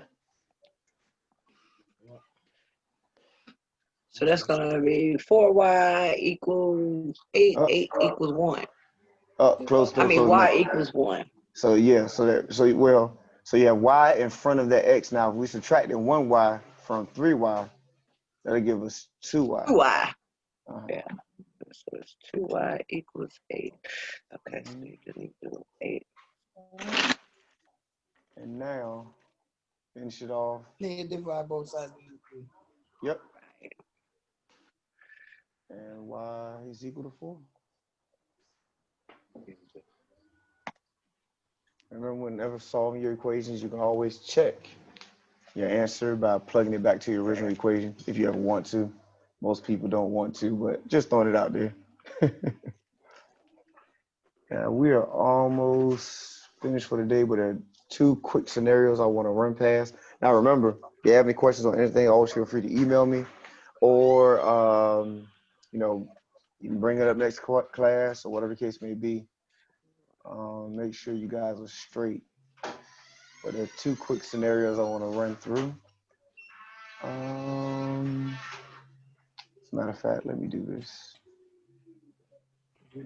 So that's going to be 4y equals 8. 8 equals 1. Close. Y equals 1. So yeah, so you have y in front of that x. Now, if we subtracted 1y from 3y, that'll give us 2y. 2y. Yeah. So it's 2y equals 8. Okay, so you just need to do 8. And now, finish it off. Then divide both sides. Yep. Right. And y is equal to 4. Remember, whenever solving your equations, you can always check your answer by plugging it back to your original equation if you ever want to. Most people don't want to, but just throwing it out there. Now, we are almost finished for the day, but there are 2 quick scenarios I want to run past. Now, remember, if you have any questions on anything, always feel free to email me, or you can bring it up next class or whatever the case may be. Make sure you guys are straight. But there are 2 quick scenarios I want to run through. As a matter of fact, let me do this. 1.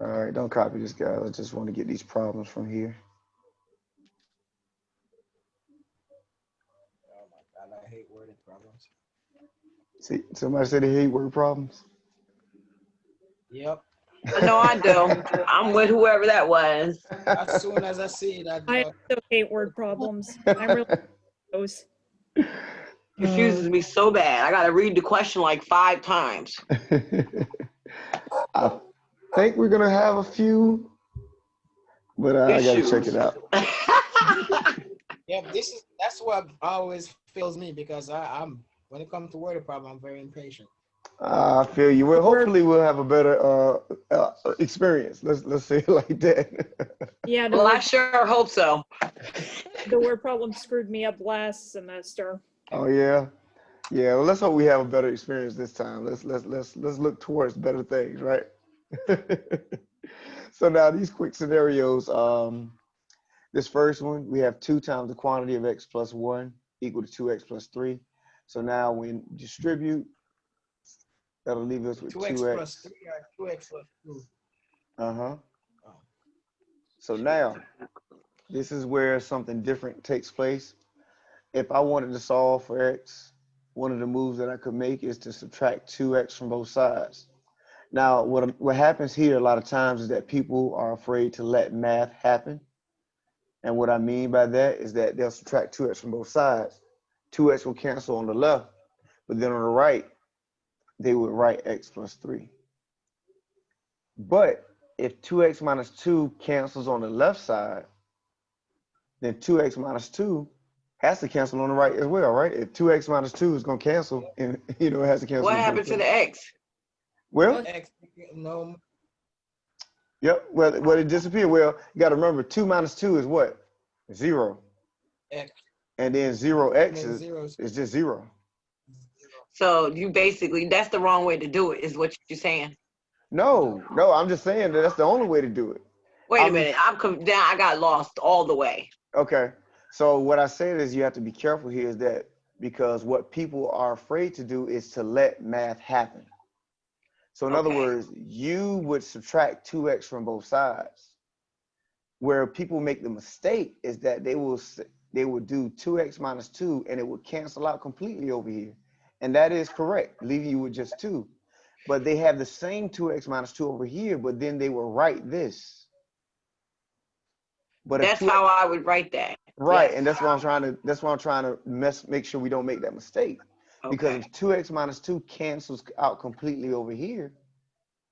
All right, don't copy this, guys. I just want to get these problems from here. Oh my God, I hate wording problems. See, somebody said they hate word problems. Yep. No, I do. I'm with whoever that was. As soon as I see it, I also hate word problems. I'm really those. Confuses me so bad. I got to read the question like 5 times. I think we're gonna have a few, but I gotta check it out. Yep, that's what always fails me because I'm when it comes to word problem, I'm very impatient. I feel you. Well, We're hopefully we'll have a better experience. Let's say it like that. Yeah, Well, I sure hope so. the word problem screwed me up last semester. Oh yeah, yeah. Well, let's hope we have a better experience this time. Let's look towards better things, right? So now these quick scenarios. This first one, we have 2 times the quantity of x plus 1 equal to 2x plus 3. So now when distribute, that'll leave us with 2x plus 2x. 3 or 2x plus 2. Uh-huh. Oh. So now, this is where something different takes place. If I wanted to solve for x, one of the moves that I could make is to subtract 2x from both sides. Now, what happens here a lot of times is that people are afraid to let math happen. And what I mean by that is that they'll subtract 2x from both sides. 2x will cancel on the left, but then on the right, they would write x plus 3. But if 2x minus 2 cancels on the left side, then 2x minus 2 has to cancel on the right as well, right? If 2x minus 2 is going to cancel, and it has to cancel What in both happened to places. the X? Well, X no yep, well, it disappeared. Well, you got to remember, 2 minus 2 is what? 0. X And then and 0x then zeros. is just 0. So you basically, that's the wrong way to do it, is what you're saying. No, I'm just saying that that's the only way to do it. Wait a I'm minute, down. I got lost all the way. Okay. So what I said is you have to be careful here is that because what people are afraid to do is to let math happen. So in other Okay. words, you would subtract 2x from both sides. Where people make the mistake is that they will do 2x minus 2 and it would cancel out completely over here. And that is correct, leaving you with just 2. But they have the same 2x minus 2 over here, but then they will write this. But if That's 2x how I would write that. Right, Yes. and that's why I'm trying to make sure we don't make that mistake. Because Okay. if 2x minus 2 cancels out completely over here,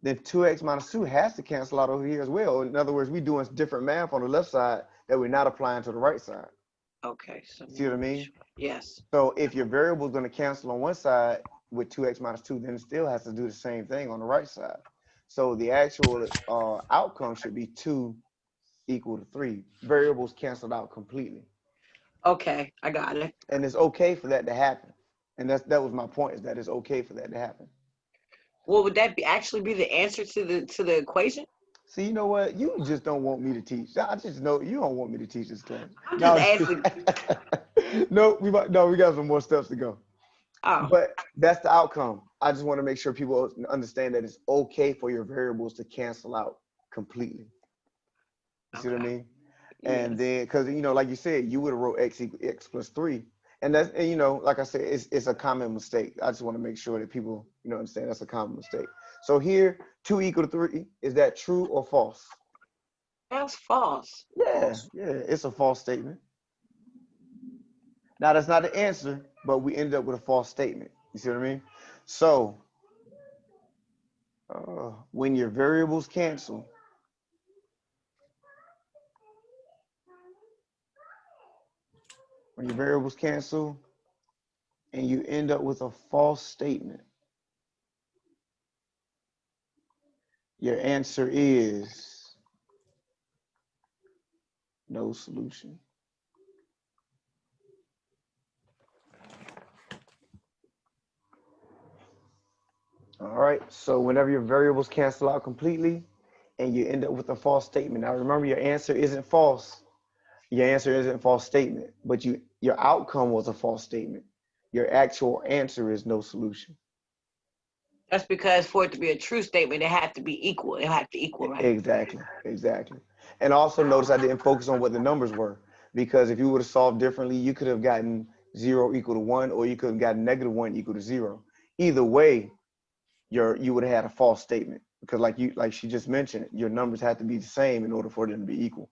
then 2x minus 2 has to cancel out over here as well. In other words, we're doing different math on the left side that we're not applying to the right side. Okay. So See what I mean? yes. So if your variable is going to cancel on one side with 2x minus 2, then it still has to do the same thing on the right side. So the actual outcome should be 2 equal to 3. Variables canceled out completely. Okay, I got it. And it's okay for that to happen. And that was my point, is that it's okay for that to happen. Well, would that actually be the answer to the equation? See, you know what? You just don't want me to teach. I just know you don't want me to teach this class. I'm just asking. No, we got some more steps to go. Oh, But that's the outcome. I just want to make sure people understand that it's okay for your variables to cancel out completely. You see what I okay. mean? And Yes. then, because like you said, you would have wrote x equal x plus 3, and that's, and like I said, it's a common mistake. I just want to make sure that people understand that's a common mistake. So here, 2 equal to 3, is that true or false? That's false. Yeah, it's a false statement. Now that's not the answer, but we ended up with a false statement. You see what I mean? So when your variables cancel, and you end up with a false statement, your answer is no solution. All right, so whenever your variables cancel out completely and you end up with a false statement. Now remember, your answer isn't false. Your answer isn't a false statement, but your outcome was a false statement. Your actual answer is no solution. That's because for it to be a true statement, it had to be equal. It had to equal, right? Exactly. And also notice I didn't focus on what the numbers were, because if you would have solved differently, you could have gotten 0 equal to 1, or you could have gotten -1 equal to 0. Either way, you would have had a false statement, because like she just mentioned, your numbers had to be the same in order for them to be equal.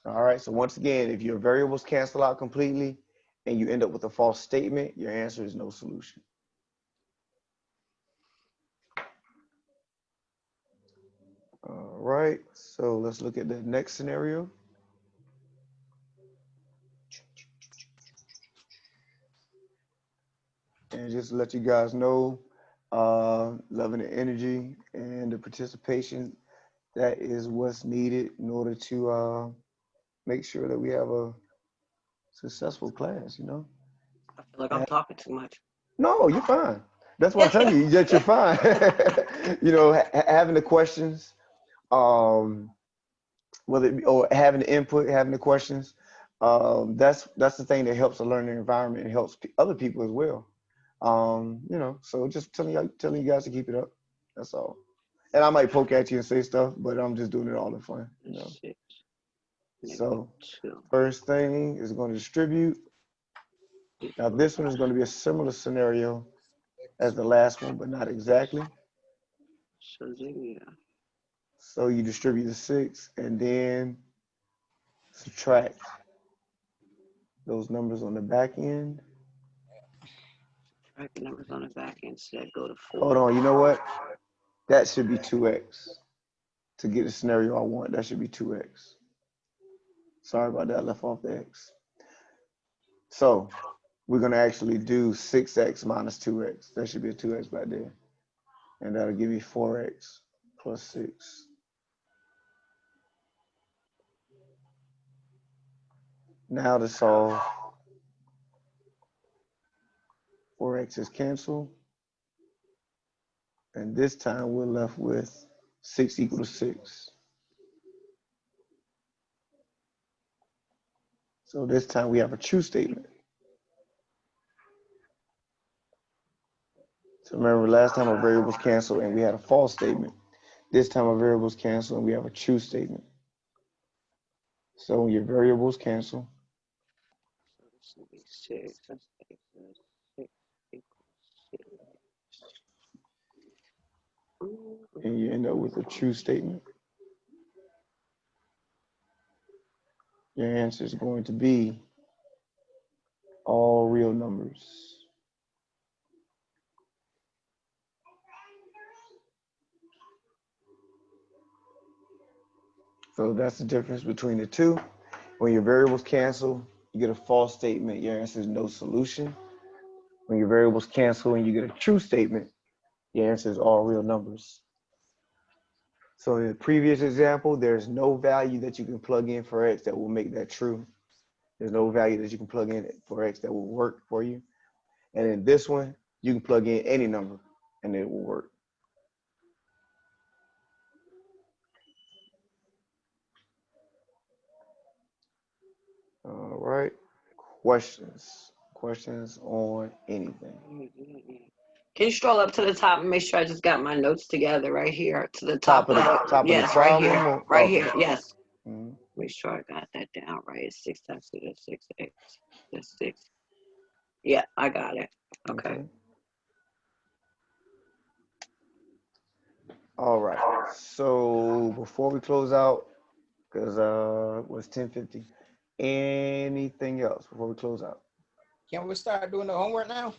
All right, so once again, if your variables cancel out completely and you end up with a false statement, your answer is no solution. All right, so let's look at the next scenario. And just to let you guys know, loving the energy and the participation, that is what's needed in order to make sure that we have a successful class, you know? I feel like I'm talking too much. No, you're fine. That's why I'm telling you that you're fine. You know, having the questions, um, whether it be, or having the input, having the questions, that's the thing that helps the learning environment and helps other people as well. You know, so just telling you guys to keep it up. That's all. And I might poke at you and say stuff, but I'm just doing it all in fun, you know. 6, So -2. first thing is going to distribute. Now this one is going to be a similar scenario as the last one, but not exactly. So then, yeah. So you distribute the 6 and then subtract those numbers on the back end. Right, the numbers on the back end said go to 4. Hold on, you know what? That should be 2x. To get the scenario I want, that should be 2x. Sorry about that, I left off the x. So we're going to actually do 6x minus 2x. That should be a 2x back there. And that'll give you 4x plus 6. Now to solve, 4x is canceled. And this time we're left with 6 equal to 6. So this time we have a true statement. So remember last time our variables canceled and we had a false statement. This time our variables cancel and we have a true statement. So when your variables cancel, So this will be 6. That's 6. 6 equals 6. and you end up with a true statement, your answer is going to be all real numbers. So that's the difference between the two. When your variables cancel, you get a false statement, your answer is no solution. When your variables cancel and you get a true statement, your answer is all real numbers. So in the previous example, there's no value that you can plug in for x that will make that true. There's no value that you can plug in for x that will work for you. And in this one, you can plug in any number and it will work. All right. Questions on anything? Can you scroll up to the top and make sure I just got my notes together right here to the top of the Top yes, of the right here, problem? right Okay. here, yes. Mhm. Make sure I got that down right. It's 6 times 2, that's 6x. That's 6. Yeah, I got it. Okay. All right. So before we close out, because it was 10:50. Anything else before we close out? Can we start doing the homework now?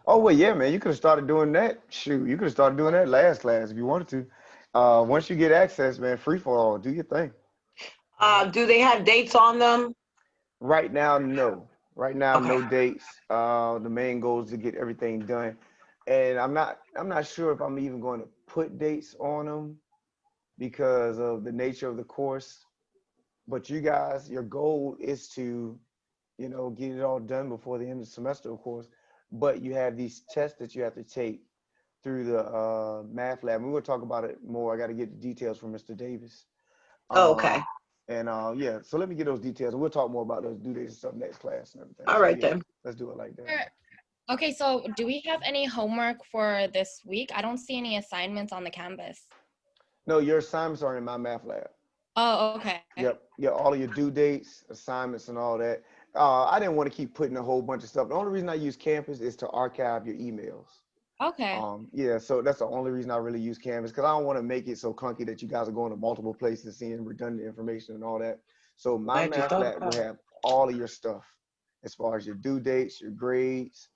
Oh wait, yeah, man. You could have started doing that. Shoot, you could have started doing that last class if you wanted to. Once you get access, man, free for all. Do your thing. Do they have dates on them? Right now, no. Right now, Okay. no dates. The main goal is to get everything done, and I'm not sure if I'm even going to put dates on them because of the nature of the course. But you guys, your goal is to, you know, get it all done before the end of the semester, of course. But you have these tests that you have to take through the math lab. We're going to talk about it more. I got to get the details from Mr. Davis. Oh, okay. And yeah, so let me get those details. We'll talk more about those due dates and stuff next class and everything. All So, right yeah, then. let's do it like that. Okay, so do we have any homework for this week? I don't see any assignments on the canvas. No, your assignments are in my math lab. Oh, okay. Yep. Yeah, all of your due dates, assignments, and all that. I didn't want to keep putting a whole bunch of stuff. The only reason I use Campus is to archive your emails. Okay. Yeah, so that's the only reason I really use Canvas because I don't want to make it so clunky that you guys are going to multiple places, seeing redundant information and all that. So my Glad you math thought lab will about it. have all of your stuff as far as your due dates, your grades,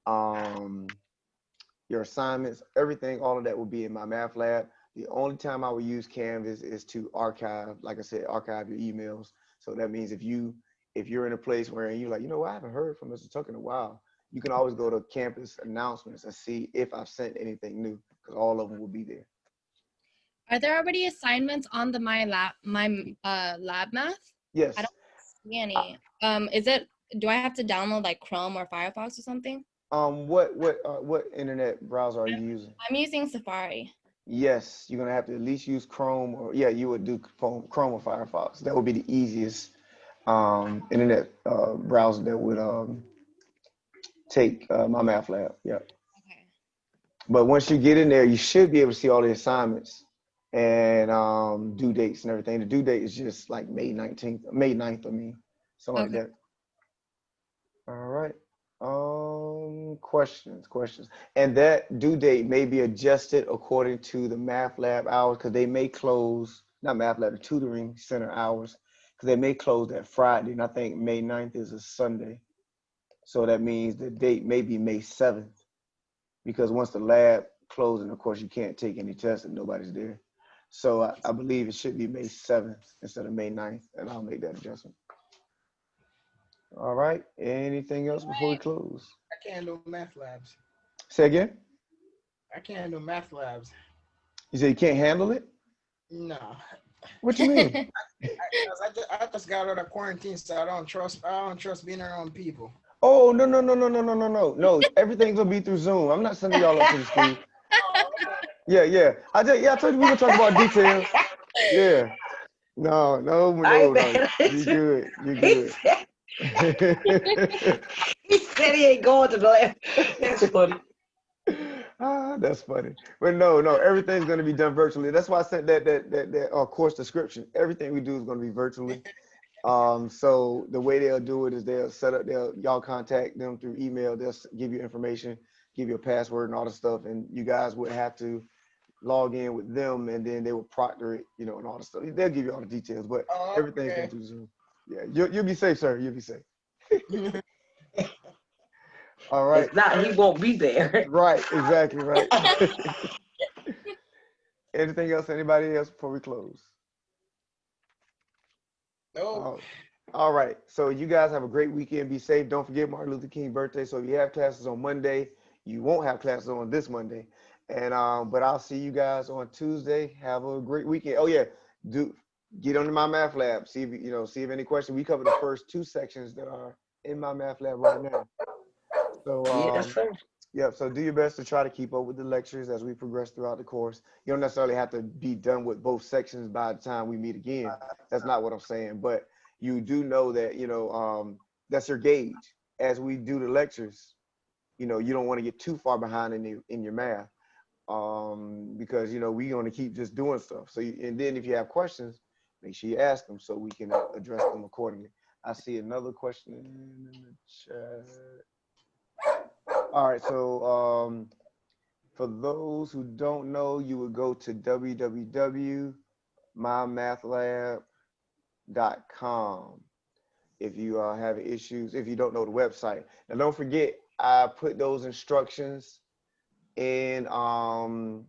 your assignments, everything, all of that will be in my math lab. The only time I will use Canvas is to archive, like I said, archive your emails. So that means if you're in a place where you're like, you know what, I haven't heard from Mr. Tuck in a while, you can always go to campus announcements and see if I've sent anything new, because all of them will be there. Are there already assignments on the lab math? Yes. I don't see any. Do I have to download like Chrome or Firefox or something? What internet browser are you using? I'm using Safari. Yes, you're gonna have to at least use Chrome, or yeah, you would do Chrome or Firefox. That would be the easiest internet browser that would take Mymathlab. Yeah. Okay. But once you get in there, you should be able to see all the assignments and due dates and everything. The due date is just like May 19th, May 9th, I mean, something like that. All right. Questions. And that due date may be adjusted according to the MathLab hours, because they may close, not MathLab, the tutoring center hours, because they may close that Friday. And I think May 9th is a Sunday. So that means the date may be May 7th, because once the lab closes, of course, you can't take any tests and nobody's there. So I believe it should be May 7th instead of May 9th, and I'll make that adjustment. All right. Anything else before we close? I can't do math labs. Say again? I can't do math labs. You say you can't handle it? No. What you mean? I just got out of quarantine, so I don't trust being around people. Oh, no. Everything's gonna be through Zoom. I'm not sending y'all up to the school. Yeah. I told you we were gonna talk about details. Yeah. No. You're good. He said he ain't going to the lab. That's funny. That's funny. But no, everything's gonna be done virtually. That's why I sent that course description. Everything we do is gonna be virtually. So the way they'll do it is y'all contact them through email. They'll give you information, give you a password and all the stuff, and you guys would have to log in with them, and then they will proctor it, and all the stuff. They'll give you all the details, but everything's going through Zoom. Yeah, you'll be safe, sir. You'll be safe. All right. If not, he won't be there. Right, exactly right. Anything else? Anybody else before we close? No. All right. So you guys have a great weekend. Be safe. Don't forget Martin Luther King's birthday. So if you have classes on Monday, you won't have classes on this Monday. And but I'll see you guys on Tuesday. Have a great weekend. Oh yeah, get on Mymathlab. See if see if any questions. We cover the first 2 sections that are in Mymathlab right now. So Yes, sir. yeah, so do your best to try to keep up with the lectures as we progress throughout the course. You don't necessarily have to be done with both sections by the time we meet again. That's not what I'm saying, but you do know that, that's your gauge. As we do the lectures, you don't want to get too far behind in your math, because, we're going to keep just doing stuff. So, and then if you have questions, make sure you ask them so we can address them accordingly. I see another question in the chat. All right, so for those who don't know, you would go to www.mymathlab.com if you have issues, if you don't know the website. Now, don't forget, I put those instructions in, well,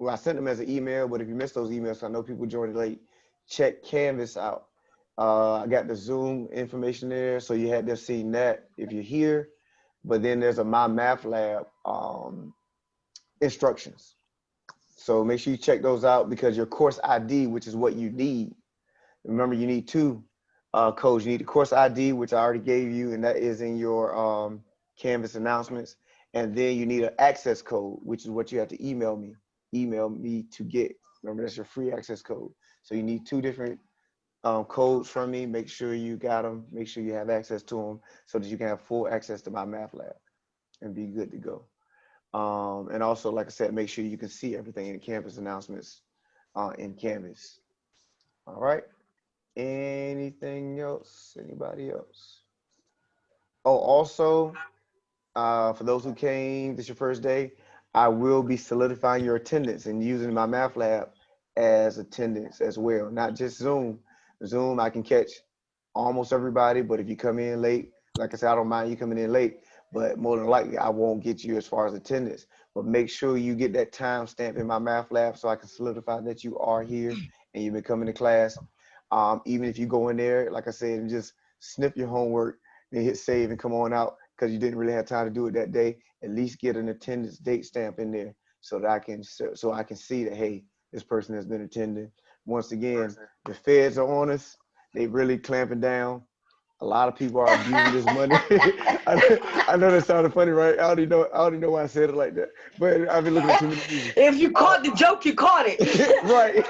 I sent them as an email, but if you missed those emails, I know people joined late, check Canvas out. I got the Zoom information there, so you had to see that if you're here. But then there's a Mymathlab instructions. So make sure you check those out, because your course ID, which is what you need. Remember, you need 2 codes. You need the course ID, which I already gave you, and that is in your Canvas announcements. And then you need an access code, which is what you have to email me to get. Remember, that's your free access code. So you need 2 different codes from me. Make sure you got them. Make sure you have access to them so that you can have full access to Mymathlab and be good to go. And also, like I said, make sure you can see everything in campus announcements in Canvas. All right. Anything else? Anybody else? Oh, also, for those who came, this is your first day, I will be solidifying your attendance and using Mymathlab as attendance as well, not just Zoom. Zoom, I can catch almost everybody, but if you come in late, like I said, I don't mind you coming in late, but more than likely, I won't get you as far as attendance. But make sure you get that time stamp in Mymathlab so I can solidify that you are here and you've been coming to class. Even if you go in there, like I said, and just snip your homework, then hit save and come on out, because you didn't really have time to do it that day, at least get an attendance date stamp in there so that I can see that, hey, this person has been attending. Once again, the feds are on us. They really clamping down. A lot of people are abusing this money. I know that sounded funny, right? I already know why I said it like that. But I've been looking at too many movies. If you caught the joke, you caught it. Right.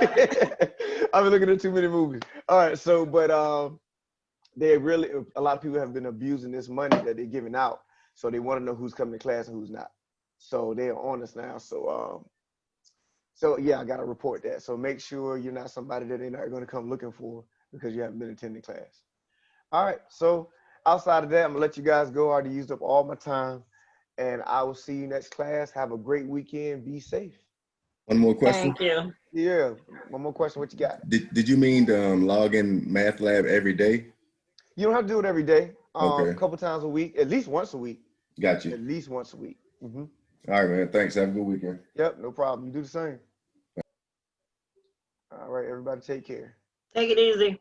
I've been looking at too many movies. All right, so but a lot of people have been abusing this money that they're giving out. So they want to know who's coming to class and who's not. So they're on us now. So yeah, I gotta report that. So make sure you're not somebody that they're not gonna come looking for because you haven't been attending class. All right, so outside of that, I'm gonna let you guys go. I already used up all my time, and I will see you next class. Have a great weekend. Be safe. One more question. Thank you. Yeah, one more question. What you got? Did you mean to log in MyMathLab every day? You don't have to do it every day. Okay. A couple times a week, at least once a week. Got you. At least once a week. Mm-hmm. All right, man. Thanks. Have a good weekend. Yep, no problem. You do the same. All right, everybody take care. Take it easy.